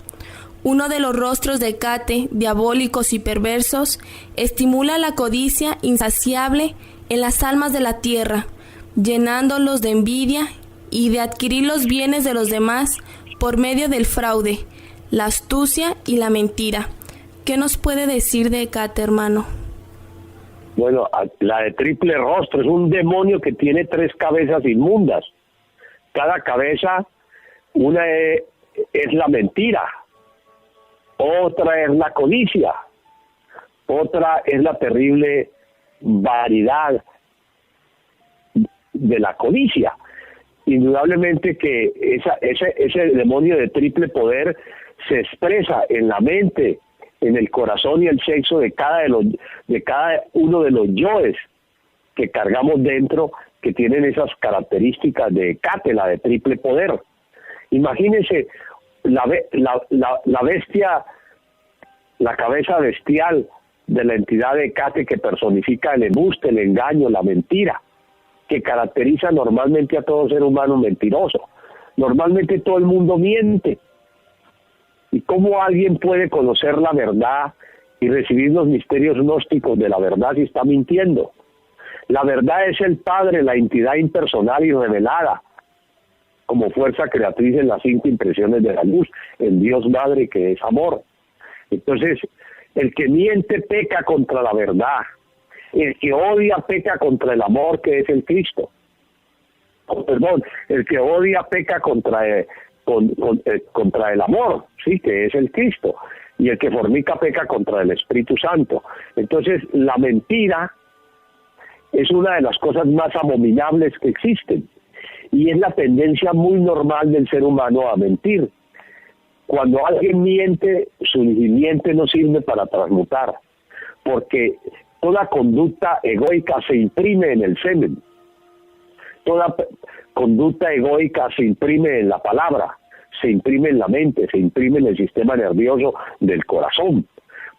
Uno de los rostros de Hécate, diabólicos y perversos, estimula la codicia insaciable en las almas de la tierra, llenándolos de envidia y de adquirir los bienes de los demás por medio del fraude, la astucia y la mentira. ¿Qué nos puede decir de Hécate, hermano? Bueno, la de triple rostro es un demonio que tiene 3 cabezas inmundas. Cada cabeza, una es la mentira, otra es la codicia, otra es la terrible vanidad de la codicia. Indudablemente que ese demonio de triple poder se expresa en la mente, en el corazón y el sexo de cada uno de los yoes que cargamos dentro, que tienen esas características de Hécate, la de triple poder. Imagínense la bestia, la cabeza bestial de la entidad de Hécate que personifica el embuste, el engaño, la mentira. que caracteriza normalmente a todo ser humano mentiroso. Normalmente todo el mundo miente. ¿Y cómo alguien puede conocer la verdad y recibir los misterios gnósticos de la verdad si está mintiendo? La verdad es el Padre, la entidad impersonal y revelada, como fuerza creatriz en las 5 impresiones de la luz, en Dios Madre que es amor. Entonces, el que miente peca contra la verdad, el que odia peca contra el amor que es el Cristo. El que odia peca contra el amor, sí, que es el Cristo, y el que fornica peca contra el Espíritu Santo. Entonces, la mentira es una de las cosas más abominables que existen, y es la tendencia muy normal del ser humano a mentir. Cuando alguien miente, su miente no sirve para transmutar, porque toda conducta egoica se imprime en el semen. Toda conducta egoica se imprime en la palabra, se imprime en la mente, se imprime en el sistema nervioso del corazón.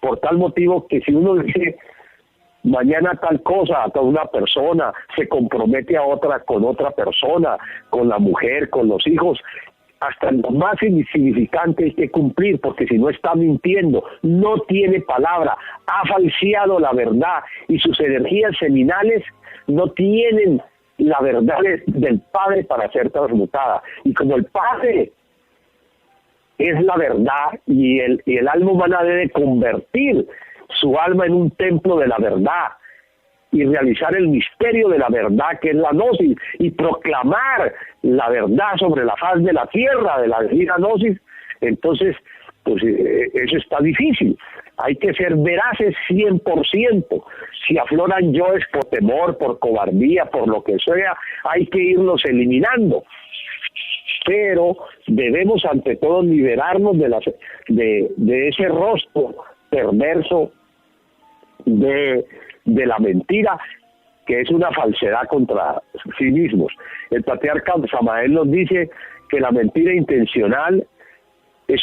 Por tal motivo que si uno dice mañana tal cosa a una persona, se compromete con otra persona, con la mujer, con los hijos, hasta lo más insignificante hay que cumplir, porque si no está mintiendo, no tiene palabra, ha falseado la verdad y sus energías seminales no tienen la verdad del Padre para ser transmutada. Y como el Padre es la verdad y el alma humana debe convertir su alma en un templo de la verdad y realizar el misterio de la verdad que es la gnosis y proclamar la verdad sobre la faz de la tierra de la divina gnosis, entonces pues eso está difícil. Hay que ser veraces 100%. Si afloran yoes por temor, por cobardía, por lo que sea, hay que irlos eliminando. Pero debemos ante todo liberarnos de ese rostro perverso de la mentira, que es una falsedad contra sí mismos. El patriarca Samael nos dice que la mentira intencional es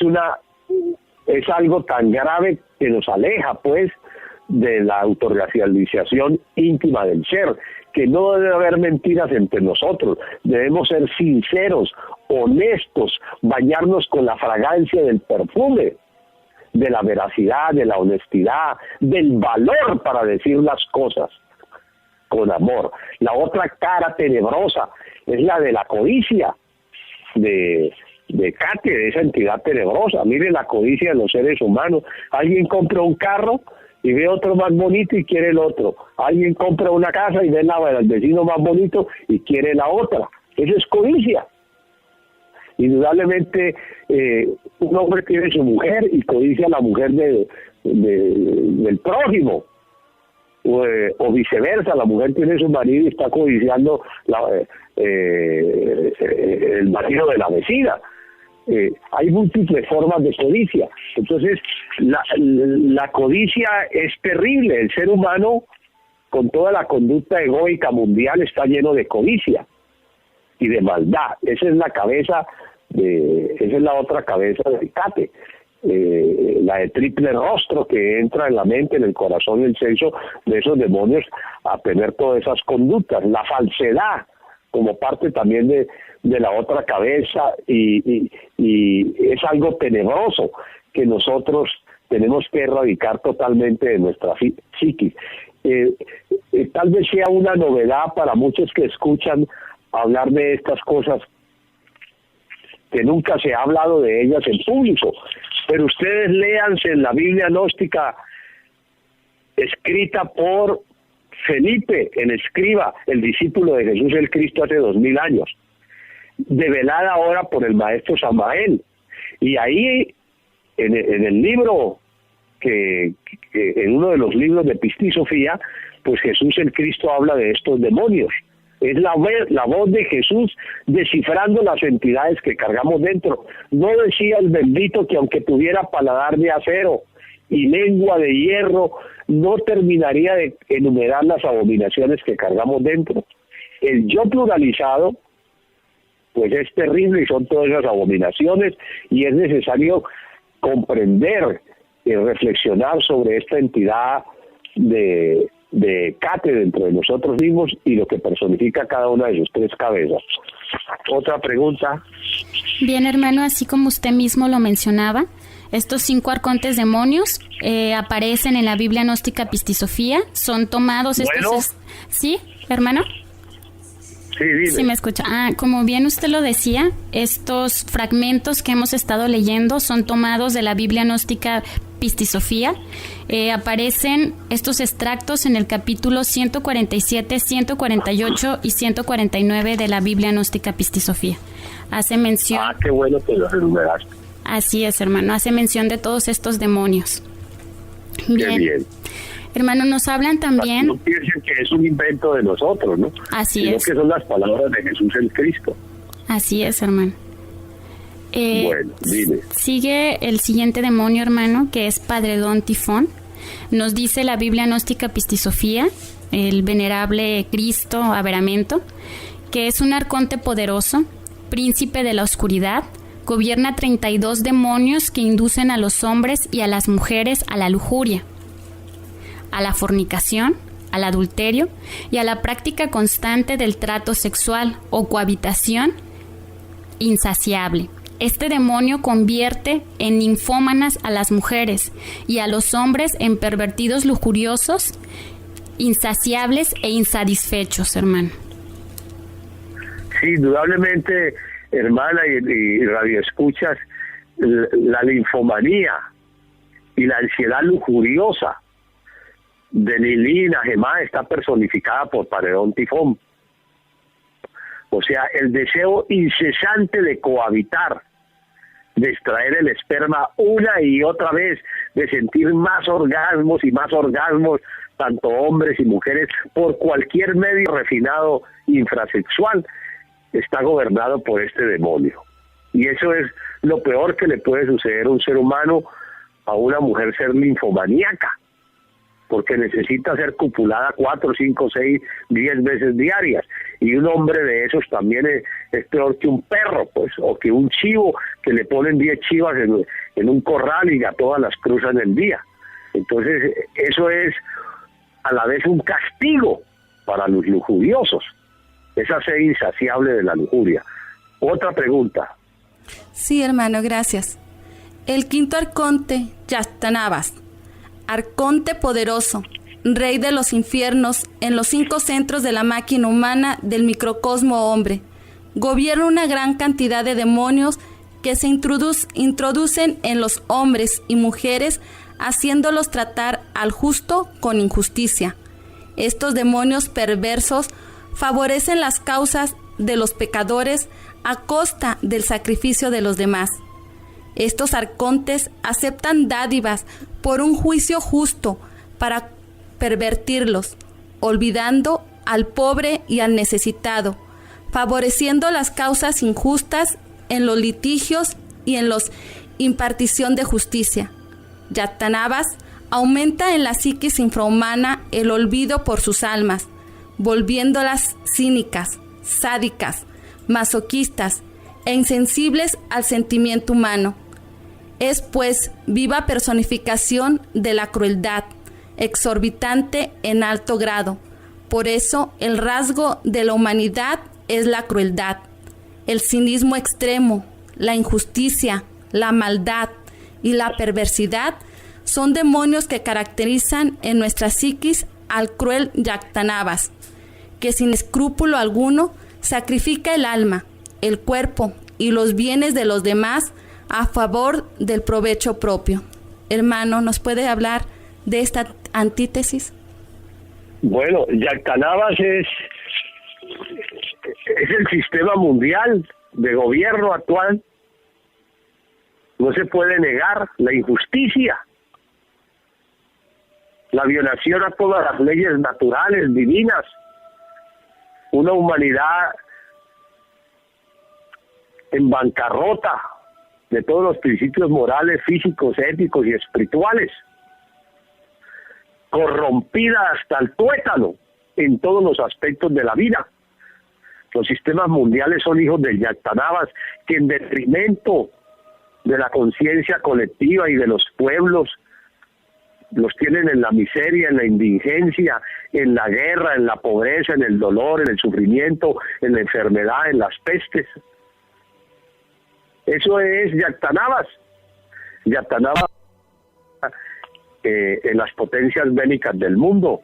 algo tan grave que nos aleja pues de la autorrealización íntima del ser, que no debe haber mentiras entre nosotros, debemos ser sinceros, honestos, bañarnos con la fragancia del perfume, de la veracidad, de la honestidad, del valor para decir las cosas con amor. La otra cara tenebrosa es la de la codicia, de Kate, de esa entidad tenebrosa. Mire la codicia de los seres humanos. Alguien compra un carro y ve otro más bonito y quiere el otro. Alguien compra una casa y ve el vecino más bonito y quiere la otra. Eso es codicia. Indudablemente un hombre tiene su mujer y codicia a la mujer del prójimo, o viceversa, la mujer tiene su marido y está codiciando el marido de la vecina. Hay múltiples formas de codicia. Entonces la codicia es terrible. El ser humano, con toda la conducta egoica mundial, está lleno de codicia y de maldad. Esa es la otra cabeza de Kate, la de triple rostro que entra en la mente, en el corazón y el sexo de esos demonios a tener todas esas conductas. La falsedad como parte también de la otra cabeza y es algo tenebroso que nosotros tenemos que erradicar totalmente de nuestra psiquis. Tal vez sea una novedad para muchos que escuchan hablar de estas cosas, que nunca se ha hablado de ellas en público, pero ustedes léanse en la Biblia gnóstica escrita por Felipe, el escriba, el discípulo de Jesús el Cristo hace 2000 años, develada ahora por el maestro Samael, y ahí en el libro en uno de los libros de Pista y Sofía, pues Jesús el Cristo habla de estos demonios. Es la voz de Jesús descifrando las entidades que cargamos dentro. No decía el bendito que aunque tuviera paladar de acero y lengua de hierro, no terminaría de enumerar las abominaciones que cargamos dentro. El yo pluralizado, pues es terrible y son todas esas abominaciones, y es necesario comprender y reflexionar sobre esta entidad de de cátedra entre nosotros mismos y lo que personifica cada una de sus tres cabezas. Otra pregunta. Bien, hermano, así como usted mismo lo mencionaba, estos 5 arcontes demonios aparecen en la Biblia gnóstica Pistisofía, son tomados estos... ¿Sí, hermano? Sí, dime. Sí, me escucha. Como bien usted lo decía, estos fragmentos que hemos estado leyendo son tomados de la Biblia gnóstica Pistisofía. Aparecen estos extractos en el capítulo 147, 148 y 149 de la Biblia gnóstica Pistisofía. Hace mención... qué bueno que los enumeraste. Así es, hermano. Hace mención de todos estos demonios. Bien. Qué bien. Hermano, nos hablan también... No piensen que es un invento de nosotros, ¿no? Así Sino es. que son las palabras de Jesús el Cristo. Así es, hermano. Bueno, dime. Sigue el siguiente demonio, hermano, que es Padredón Tifón. Nos dice la Biblia gnóstica Pistisofía, el venerable Cristo Averamento, que es un arconte poderoso, príncipe de la oscuridad, gobierna 32 demonios que inducen a los hombres y a las mujeres a la lujuria, a la fornicación, al adulterio y a la práctica constante del trato sexual o cohabitación insaciable. Este demonio convierte en ninfómanas a las mujeres y a los hombres en pervertidos lujuriosos, insaciables e insatisfechos, hermano. Sí, indudablemente, hermana y radioescuchas, la linfomanía y la ansiedad lujuriosa de Lilí Najemá está personificada por Padredón Tifón. O sea, el deseo incesante de cohabitar, de extraer el esperma una y otra vez, de sentir más orgasmos y más orgasmos, tanto hombres y mujeres, por cualquier medio refinado infrasexual, está gobernado por este demonio. Y eso es lo peor que le puede suceder a un ser humano, a una mujer ser linfomaníaca, porque necesita ser copulada 4, 5, 6, 10 veces diarias. Y un hombre de esos también es peor que un perro, pues, o que un chivo que le ponen 10 chivas en un corral y a todas las cruzan el día. Entonces, eso es a la vez un castigo para los lujuriosos, esa sed insaciable de la lujuria. Otra pregunta. Sí, hermano, gracias. El quinto arconte, Yastanabas, arconte poderoso, rey de los infiernos en los 5 centros de la máquina humana del microcosmo hombre. Gobierna una gran cantidad de demonios que se introducen en los hombres y mujeres, haciéndolos tratar al justo con injusticia. Estos demonios perversos favorecen las causas de los pecadores a costa del sacrificio de los demás. Estos arcontes aceptan dádivas por un juicio justo para pervertirlos, olvidando al pobre y al necesitado, favoreciendo las causas injustas en los litigios y en la impartición de justicia. Yatanabas aumenta en la psiquis infrahumana el olvido por sus almas, volviéndolas cínicas, sádicas, masoquistas e insensibles al sentimiento humano. Es pues viva personificación de la crueldad, exorbitante en alto grado. Por eso el rasgo de la humanidad es la crueldad, el cinismo extremo, la injusticia, la maldad y la perversidad son demonios que caracterizan en nuestra psiquis al cruel Yatanabas, que sin escrúpulo alguno sacrifica el alma, el cuerpo y los bienes de los demás a favor del provecho propio. Hermano, ¿nos puede hablar de esta antítesis? Bueno, Yatanabas es el sistema mundial de gobierno actual. No se puede negar la injusticia, la violación a todas las leyes naturales, divinas, una humanidad en bancarrota de todos los principios morales, físicos, éticos y espirituales, corrompida hasta el tuétano en todos los aspectos de la vida. Los sistemas mundiales son hijos del Yatanabas, que en detrimento de la conciencia colectiva y de los pueblos los tienen en la miseria, en la indigencia, en la guerra, en la pobreza, en el dolor, en el sufrimiento, en la enfermedad, en las pestes. Eso es Yactanabas. Yactanabas en las potencias bélicas del mundo.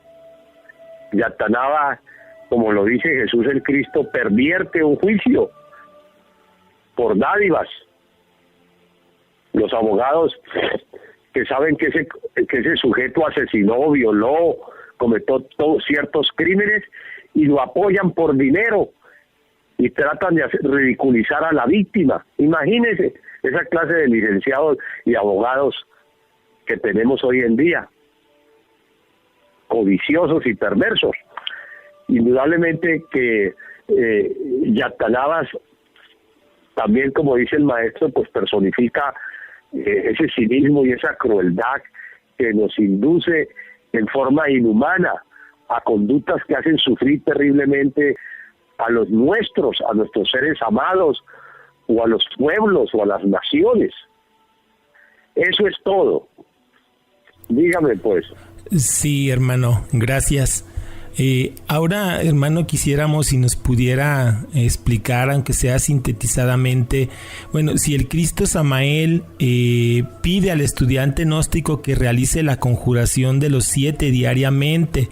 Yactanabas, como lo dice Jesús el Cristo, pervierte un juicio por dádivas. Los abogados que saben que ese sujeto asesinó, violó, cometió ciertos crímenes y lo apoyan por dinero y tratan de ridiculizar a la víctima. Imagínense esa clase de licenciados y abogados que tenemos hoy en día, codiciosos y perversos. Indudablemente que Yactanabas, también como dice el maestro, pues personifica ese cinismo y esa crueldad que nos induce en forma inhumana a conductas que hacen sufrir terriblemente a los nuestros, a nuestros seres amados, o a los pueblos, o a las naciones. Eso es todo. Dígame pues. Sí, hermano, gracias. Ahora, hermano, quisiéramos si nos pudiera explicar, aunque sea sintetizadamente, bueno, si el Cristo Samael pide al estudiante gnóstico que realice la conjuración de los 7 diariamente.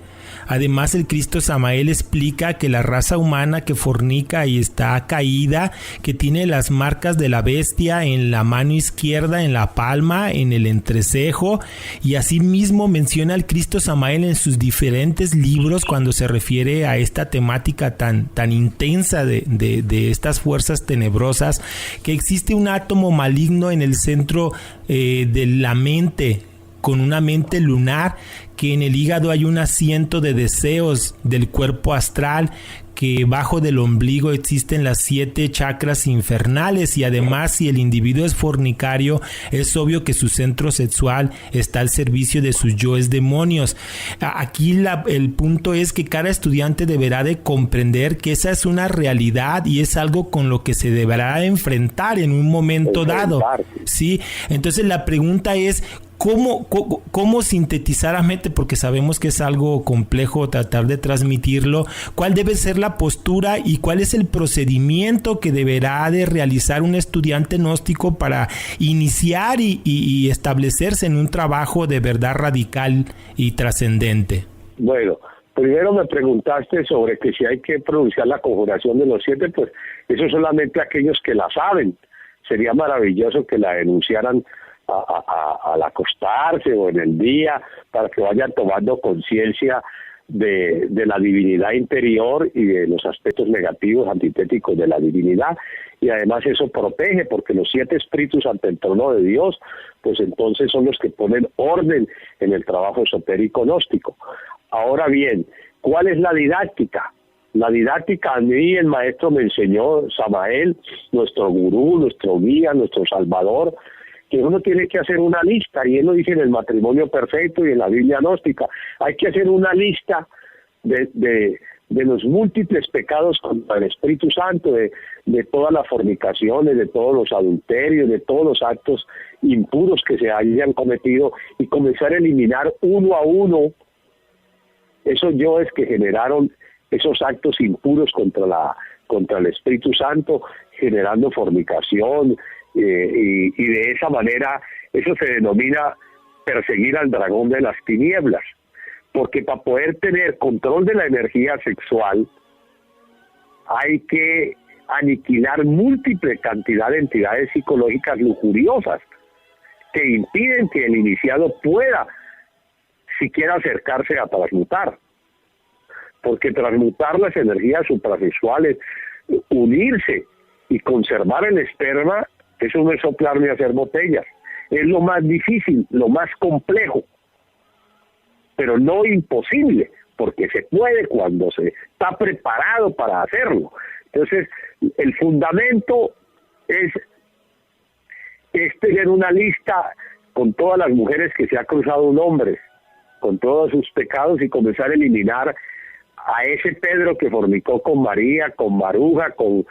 Además, el Cristo Samael explica que la raza humana que fornica y está caída, que tiene las marcas de la bestia en la mano izquierda, en la palma, en el entrecejo, y asimismo menciona al Cristo Samael en sus diferentes libros cuando se refiere a esta temática tan intensa de estas fuerzas tenebrosas, que existe un átomo maligno en el centro de la mente, con una mente lunar, que en el hígado hay un asiento de deseos del cuerpo astral, que bajo del ombligo existen las 7 chakras infernales, y además, si el individuo es fornicario, es obvio que su centro sexual está al servicio de sus yoes demonios. Aquí el punto es que cada estudiante deberá de comprender que esa es una realidad y es algo con lo que se deberá enfrentar en un momento dado. ¿Sí? Entonces la pregunta es, ¿Cómo sintetizadamente, porque sabemos que es algo complejo tratar de transmitirlo, cuál debe ser la postura y cuál es el procedimiento que deberá de realizar un estudiante gnóstico para iniciar y establecerse en un trabajo de verdad radical y trascendente? Bueno, primero me preguntaste sobre que si hay que pronunciar la conjuración de los 7, pues eso solamente aquellos que la saben. Sería maravilloso que la denunciaran al acostarse o en el día, para que vayan tomando conciencia de la divinidad interior y de los aspectos negativos, antitéticos de la divinidad, y además eso protege, porque los 7 espíritus ante el trono de Dios, pues entonces son los que ponen orden en el trabajo esotérico gnóstico. Ahora bien, ¿cuál es la didáctica? La didáctica, a mí el maestro me enseñó, Samael, nuestro gurú, nuestro guía, nuestro salvador, que uno tiene que hacer una lista, y él lo dice en el Matrimonio Perfecto y en la Biblia gnóstica. Hay que hacer una lista de los múltiples pecados contra el Espíritu Santo, de todas las fornicaciones, de todos los adulterios, de todos los actos impuros que se hayan cometido, y comenzar a eliminar uno a uno esos yoes que generaron esos actos impuros contra el Espíritu Santo, generando fornicación, y de esa manera eso se denomina perseguir al dragón de las tinieblas, porque para poder tener control de la energía sexual hay que aniquilar múltiple cantidad de entidades psicológicas lujuriosas que impiden que el iniciado pueda siquiera acercarse a transmutar, porque transmutar las energías suprasexuales, unirse y conservar el esperma, eso no es soplar ni hacer botellas, es lo más difícil, lo más complejo, pero no imposible, porque se puede cuando se está preparado para hacerlo. Entonces, el fundamento es tener una lista con todas las mujeres que se ha cruzado un hombre, con todos sus pecados, y comenzar a eliminar a ese Pedro que fornicó con María, con Maruja, con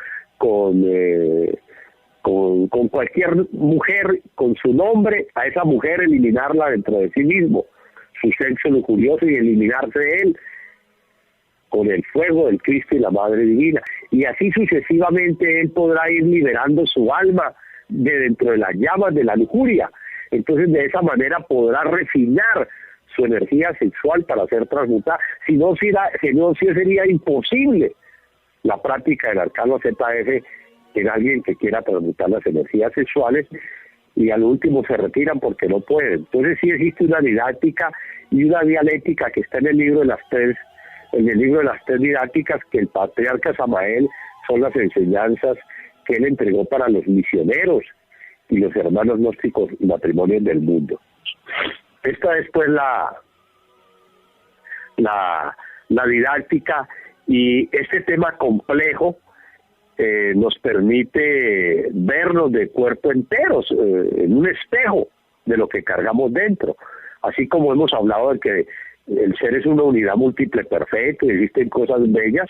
cualquier mujer con su nombre, a esa mujer eliminarla dentro de sí mismo, su sexo lujurioso y eliminarse de él con el fuego del Cristo y la Madre Divina. Y así sucesivamente él podrá ir liberando su alma de dentro de las llamas de la lujuria. Entonces de esa manera podrá refinar su energía sexual para ser transmutada. Si no sería imposible la práctica del arcano ZF en alguien que quiera transmutar las energías sexuales, y al último se retiran porque no pueden. Entonces sí existe una didáctica y una dialéctica que está en el libro de las tres didácticas, que el patriarca Samael son las enseñanzas que él entregó para los misioneros y los hermanos gnósticos y matrimonios del mundo. Esta es pues la didáctica, y este tema complejo nos permite vernos de cuerpo enteros, en un espejo de lo que cargamos dentro. Así como hemos hablado de que el ser es una unidad múltiple perfecta y existen cosas bellas,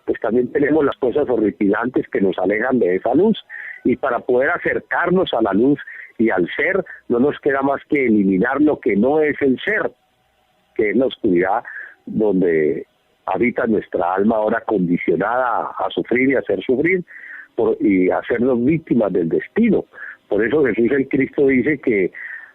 pues también tenemos las cosas horripilantes que nos alejan de esa luz. Y para poder acercarnos a la luz y al ser, no nos queda más que eliminar lo que no es el ser, que es la oscuridad donde habita nuestra alma ahora condicionada a sufrir y a hacer sufrir y a hacernos víctimas del destino. Por eso Jesús el Cristo dice que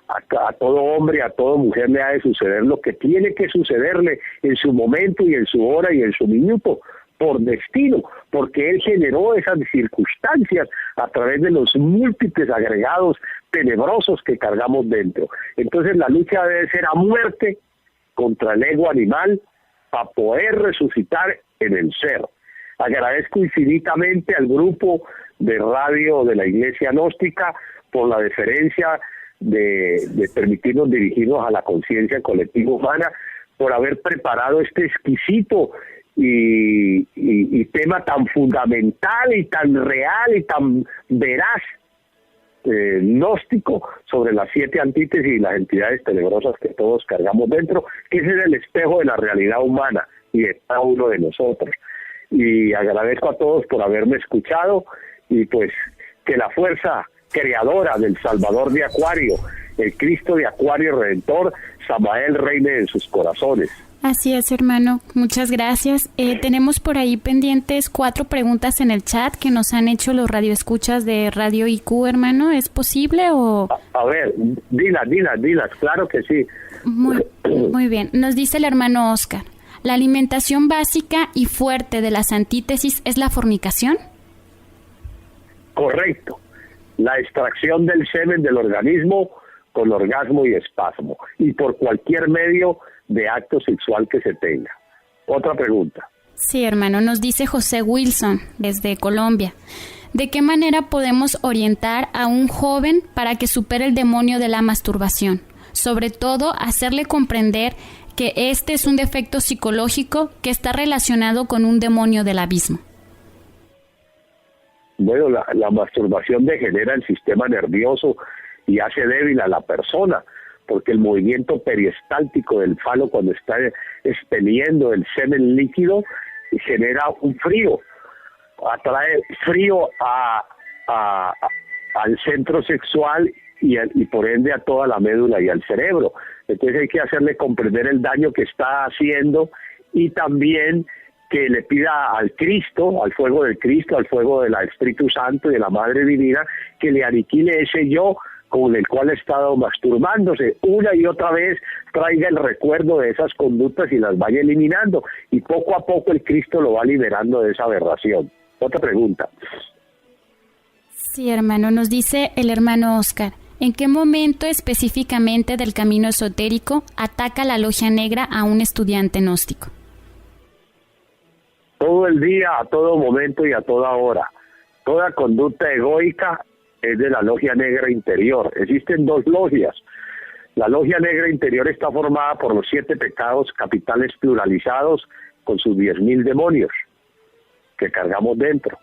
a todo hombre, a toda mujer le ha de suceder lo que tiene que sucederle en su momento y en su hora y en su minuto, por destino, porque Él generó esas circunstancias a través de los múltiples agregados tenebrosos que cargamos dentro. Entonces la lucha debe ser a muerte contra el ego animal para poder resucitar en el ser. Agradezco infinitamente al grupo de radio de la Iglesia Gnóstica por la deferencia de permitirnos dirigirnos a la conciencia colectiva humana, por haber preparado este exquisito y tema tan fundamental y tan real y tan veraz gnóstico sobre las 7 antítesis y las entidades tenebrosas que todos cargamos dentro, que ese es el espejo de la realidad humana y de cada uno de nosotros. Y agradezco a todos por haberme escuchado, y pues que la fuerza creadora del Salvador de Acuario, el Cristo de Acuario Redentor, Samael, reine en sus corazones. Así es, hermano. Muchas gracias. Tenemos por ahí pendientes 4 preguntas en el chat que nos han hecho los radioescuchas de Radio IQ, hermano. ¿Es posible o...? A ver, dilas, claro que sí. Muy bien. Nos dice el hermano Oscar, ¿la alimentación básica y fuerte de las antítesis es la fornicación? Correcto. La extracción del semen del organismo con orgasmo y espasmo, y por cualquier medio de acto sexual que se tenga. Otra pregunta. Sí, hermano, nos dice José Wilson desde Colombia. ¿De qué manera podemos orientar a un joven para que supere el demonio de la masturbación? Sobre todo, hacerle comprender que este es un defecto psicológico que está relacionado con un demonio del abismo. Bueno, la masturbación degenera el sistema nervioso y hace débil a la persona, porque el movimiento periestáltico del falo cuando está expeliendo el semen líquido genera un frío, atrae frío al centro sexual y por ende a toda la médula y al cerebro. Entonces hay que hacerle comprender el daño que está haciendo, y también que le pida al Cristo, al fuego del Cristo, al fuego del Espíritu Santo y de la Madre Divina, que le aniquile ese yo con el cual ha estado masturbándose una y otra vez, traiga el recuerdo de esas conductas y las vaya eliminando, y poco a poco el Cristo lo va liberando de esa aberración. Otra pregunta. Sí, hermano, nos dice el hermano Oscar, ¿en qué momento específicamente del camino esotérico ataca la logia negra a un estudiante gnóstico? Todo el día, a todo momento y a toda hora. Toda conducta egoica es de la logia negra interior. Existen 2 logias. La logia negra interior está formada por los 7 pecados capitales pluralizados con sus 10.000 demonios que cargamos dentro.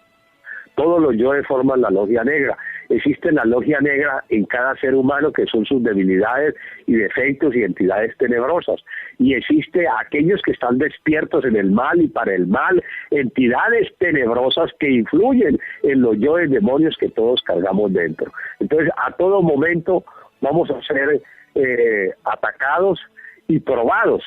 Todos los yoes forman la logia negra. Existe la logia negra en cada ser humano, que son sus debilidades y defectos y entidades tenebrosas. Y existe aquellos que están despiertos en el mal y para el mal, entidades tenebrosas que influyen en los yoes demonios que todos cargamos dentro. Entonces, a todo momento vamos a ser atacados, y probados.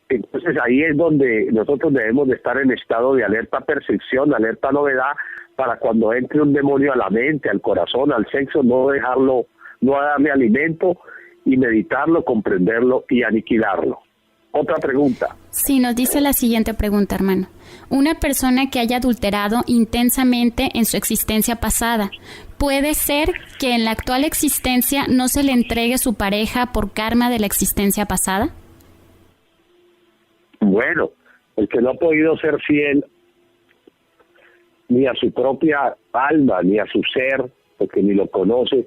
Entonces ahí es donde nosotros debemos de estar en estado de alerta percepción, alerta novedad, para cuando entre un demonio a la mente, al corazón, al sexo, no dejarlo, no darle alimento, y meditarlo, comprenderlo y aniquilarlo. Otra pregunta. Sí, nos dice la siguiente pregunta, hermano. Una persona que haya adulterado intensamente en su existencia pasada, ¿puede ser que en la actual existencia no se le entregue su pareja por karma de la existencia pasada? Bueno, el que no ha podido ser fiel ni a su propia alma, ni a su ser, porque ni lo conoce,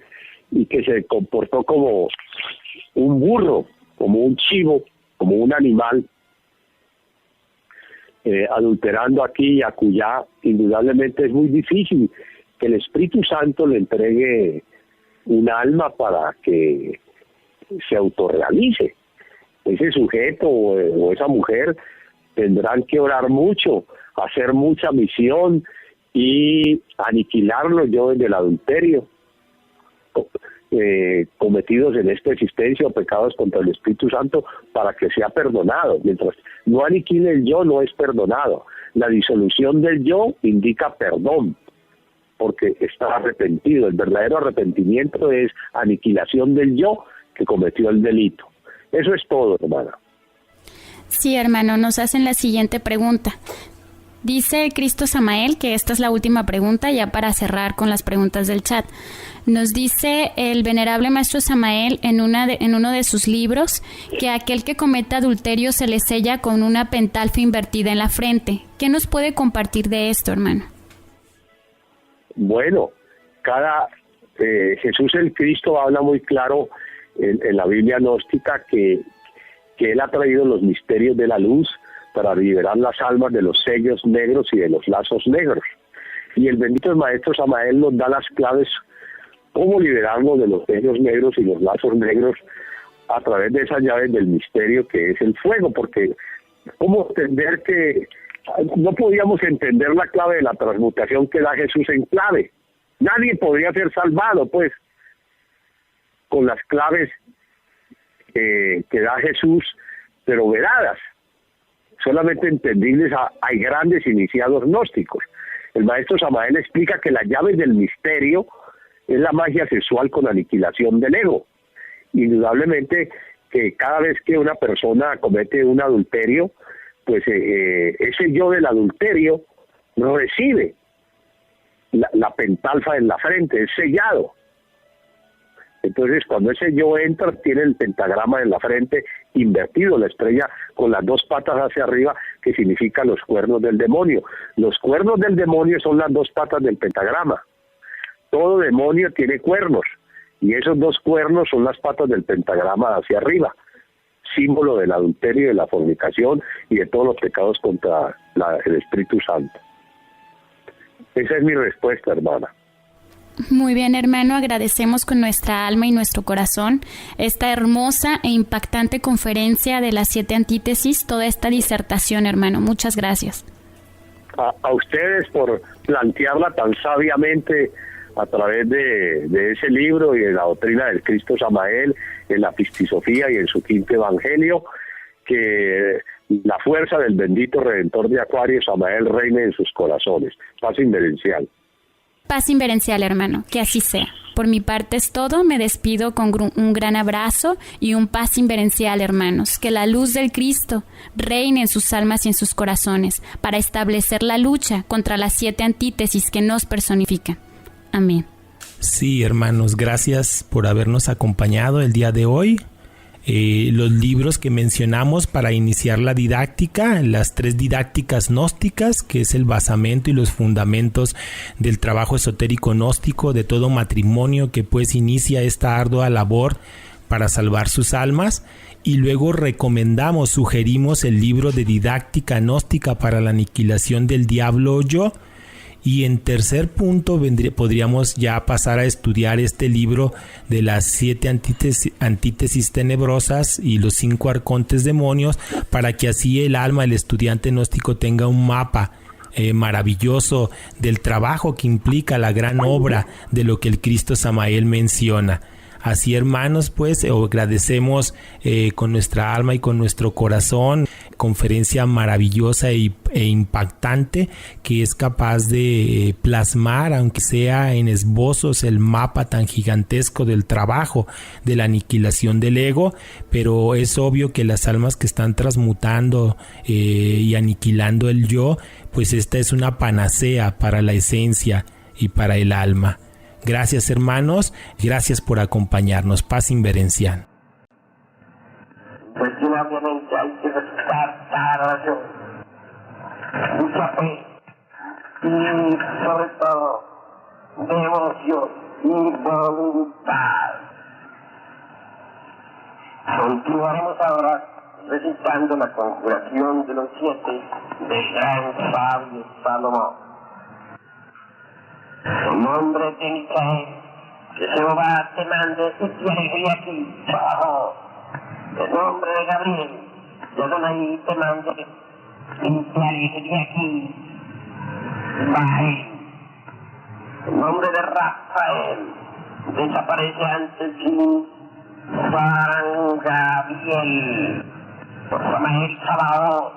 y que se comportó como un burro, como un chivo, como un animal, adulterando aquí y acullá, indudablemente es muy difícil que el Espíritu Santo le entregue un alma para que se autorrealice. Ese sujeto o esa mujer tendrán que orar mucho, hacer mucha misión y aniquilarlo yo desde el adulterio cometidos en esta existencia o pecados contra el Espíritu Santo para que sea perdonado. Mientras no aniquile el yo, no es perdonado. La disolución del yo indica perdón, porque está arrepentido. El verdadero arrepentimiento es aniquilación del yo que cometió el delito. Eso es todo, hermana. Sí, hermano, nos hacen la siguiente pregunta. Dice Cristo Samael, que esta es la última pregunta ya para cerrar con las preguntas del chat. Nos dice el venerable maestro Samael en uno de sus libros que aquel que cometa adulterio se le sella con una pentalfa invertida en la frente. ¿Qué nos puede compartir de esto, hermano? Bueno, Jesús el Cristo habla muy claro en la Biblia gnóstica que Él ha traído los misterios de la luz para liberar las almas de los sellos negros y de los lazos negros. Y el bendito maestro Samael nos da las claves cómo liberarnos de los sellos negros y los lazos negros a través de esas llaves del misterio que es el fuego, porque cómo entender que no podíamos entender la clave de la transmutación que da Jesús en clave. Nadie podría ser salvado, pues, con las claves que da Jesús, pero veladas, solamente entendibles hay grandes iniciados gnósticos. El maestro Samael explica que las llaves del misterio es la magia sexual con aniquilación del ego. Indudablemente que cada vez que una persona comete un adulterio, pues ese yo del adulterio no recibe la pentalfa en la frente, es sellado. Entonces, cuando ese yo entra, tiene el pentagrama en la frente invertido, la estrella con las dos patas hacia arriba, que significa los cuernos del demonio. Los cuernos del demonio son las dos patas del pentagrama. Todo demonio tiene cuernos, y esos dos cuernos son las patas del pentagrama hacia arriba, símbolo del adulterio, de la fornicación y de todos los pecados contra el Espíritu Santo. Esa es mi respuesta, hermana. Muy bien, hermano, agradecemos con nuestra alma y nuestro corazón esta hermosa e impactante conferencia de las 7 antítesis, toda esta disertación, hermano. Muchas gracias. A ustedes por plantearla tan sabiamente a través de ese libro y de la doctrina del Cristo Samael, en la Pistisofía y en su quinto evangelio, que la fuerza del bendito Redentor de Acuario, Samael, reine en sus corazones. Paz inverencial. Paz inverencial, hermano, que así sea. Por mi parte es todo, me despido con un gran abrazo y un paz inverencial, hermanos. Que la luz del Cristo reine en sus almas y en sus corazones para establecer la lucha contra las 7 antítesis que nos personifican. Amén. Sí, hermanos, gracias por habernos acompañado el día de hoy. Los libros que mencionamos para iniciar la didáctica, las 3 didácticas gnósticas, que es el basamento y los fundamentos del trabajo esotérico gnóstico de todo matrimonio que pues inicia esta ardua labor para salvar sus almas. Y luego sugerimos el libro de didáctica gnóstica para la aniquilación del diablo yo. Y en tercer punto podríamos ya pasar a estudiar este libro de las 7 antítesis tenebrosas y los 5 arcontes demonios, para que así el alma, el estudiante gnóstico, tenga un mapa maravilloso del trabajo que implica la gran obra de lo que el Cristo Samael menciona. Así, hermanos, pues agradecemos con nuestra alma y con nuestro corazón, conferencia maravillosa e impactante, que es capaz de plasmar, aunque sea en esbozos, el mapa tan gigantesco del trabajo de la aniquilación del ego. Pero es obvio que las almas que están transmutando y aniquilando el yo, pues esta es una panacea para la esencia y para el alma. Gracias, hermanos, gracias por acompañarnos. Paz inverencial. Pues obviamente hay que respetar cada oración, mucha fe y sobre todo devoción y voluntad. Continuaremos ahora recitando la conjuración de los 7 del gran sabio Salomón. En nombre de Micael, que Jehová te mande y te alegría aquí, trabajo. En nombre de Gabriel, de Adonai te mande y te alegría aquí, Bael. En nombre de Rafael, desaparece ante ti Juan Gabriel. Por Samael Sabaoth,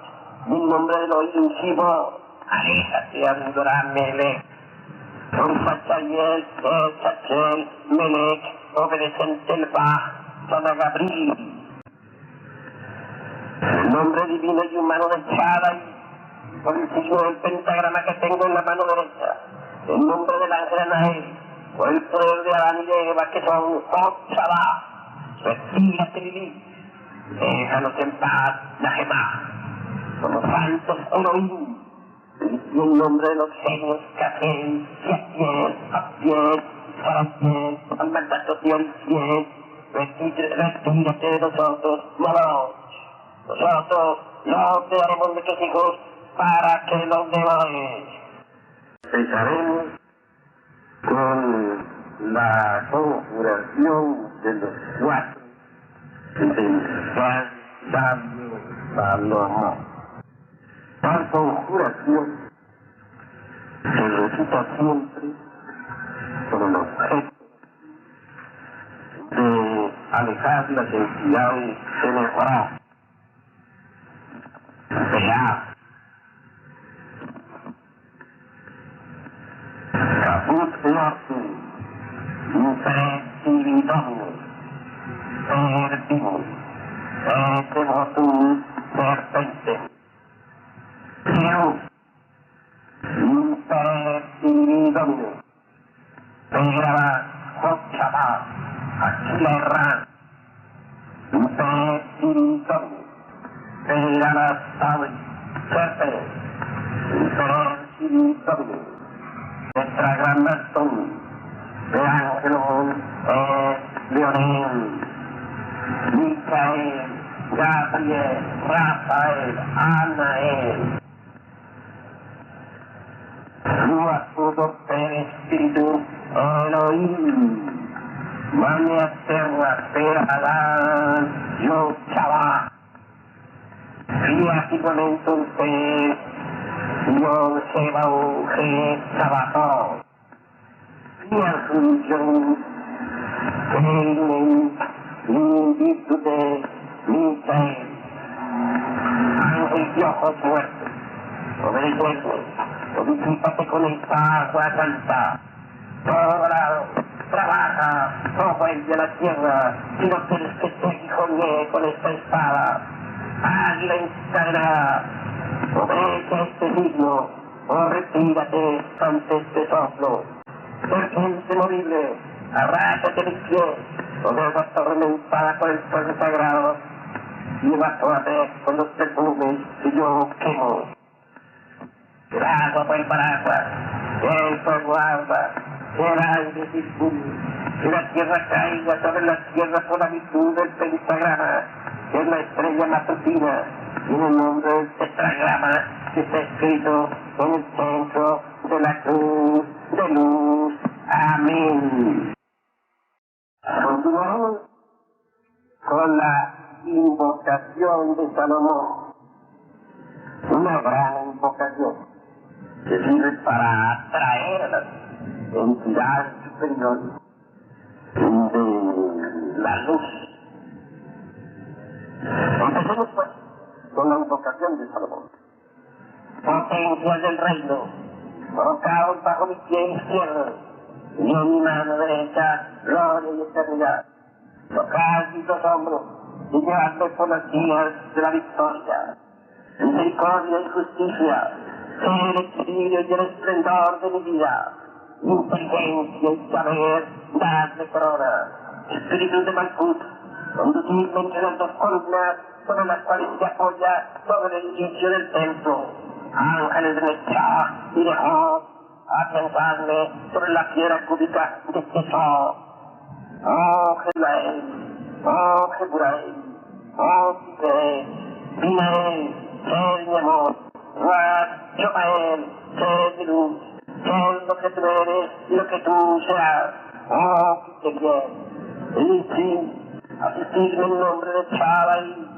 en nombre de lo incisivo, aléjate a adorarme. Por Sachayel, Sachel, Melech, obedeciente el Bah, Sana Gabriel. El nombre divino y humano de Chadai, por el signo del pentagrama que tengo en la mano derecha. El nombre del ángel Anael, por el poder de Adán y de Eva que son Chadai. Retírate, Lili. Déjanos en paz, la Gemá. Por los santos Elohim. Y en nombre de los genios Catel, Apiel, Sarapiel, al mandato del cielo, retírate de nosotros, no. Nosotros no te daremos nuestros hijos para que los devores. Empezaremos con la conjuración de los 4 del gran sabio Salomón. La conjuración se recita siempre con el objeto de alejar las entidades tenebrosas. Caput norte, impresididominus, perdimus, devotum serpentem. Impresididominus, pegrava Jochaba, Aquila erran, impresididominus, pegrava Saui, serpens, impresididominus, tetragrammatum, de Angelum, Leonel, Micael, Gabriel, Rafael, Anael. Ruach todo per espíritu Elohim, Mania terra per Adán, yo Chava, Creativamentum per yo Sebau, Sabato, Creativum, Cremen, Invitude, Micael, Ángel de ojos muertos, obedeceme. Disípate con esta agua santa. Todo lado, trabaja, ojo el de la tierra, si no quieres que te aguijonee con esta espada. Hazla encarnada, obedece a este signo, o retírate ante este soplo. Serpiente movible, arrácate mis pies, o deuda atormentada con el fuego sagrado, y evacúate con los perfumes que yo quemo. Gracias por el paraguas, el fuego arda, el aire circule, que la tierra caiga sobre la tierra por la virtud del pentagrama, que es la estrella matutina, y en el nombre del tetragrama que está escrito en el centro de la cruz de luz. Amén. Continuamos con la invocación de Salomón, una gran invocación que sirve para atraer a las entidades superiores de la luz. Empecemos pues con la invocación de Salomón. Potencias del reino, colocados bajo mi pie izquierdo y en mi mano derecha, gloria y eternidad. Tocad mis dos hombros y llevadme por las vías de la victoria. Misericordia y justicia, el equilibrio y el esplendor de mi vida. Inteligencia y saber, dadme corona. Espíritu de Malkut, conducidme entre las dos columnas sobre las cuales se apoya todo el edificio del templo. Ángeles de Mechá y de Job, afianzadme sobre la piedra cúbica de Tesor. Oh Jeruel, oh Jeruel, oh Tigre, Vinael, sé mi amor, Ruach, Jomael, sé mi luz, sé lo que tú eres y lo que tú serás. Oh, que bien, y sí, asistidme en nombre de Chabai,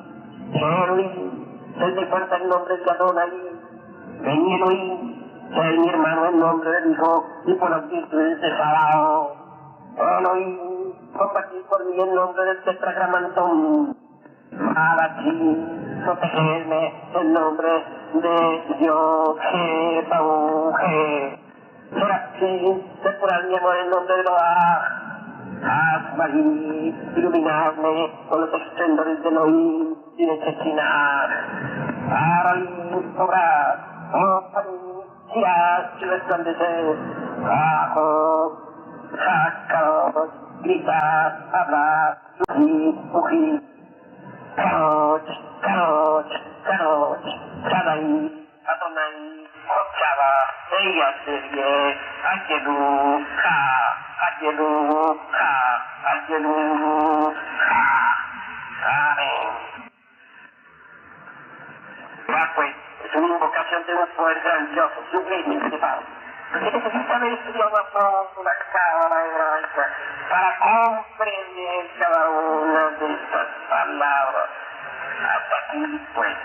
Cherubim, sé mi fuerza en nombre de Adonai, ven Elohim, sé mi hermano en nombre del Hijo y por las virtudes de Sabaoth. Elohim, combatid por mí en nombre del Tetragramantum. Malachi, protegedme en nombre de Dios, Serafín, depurad mi amor en nombre de Loah. Asmarí, iluminadme con los esplendores de Elohim y de Shekinah. Aralim, obrad, Panim, girad y resplandeced. Bajo, Jacaros, gritad, hablad, mugid. Karoch, Karoch, Karoch, Shaddai, Adonai, Chava, ella serie, Ayelu, Ayelu, Ayelu, Amén. Ya pues, es una invocación de un poder grandioso, sublime, elevado. Porque necesita haber estudiado a fondo la cábala hebraica para comprender cada una de estas palabras. Hasta aquí, pues.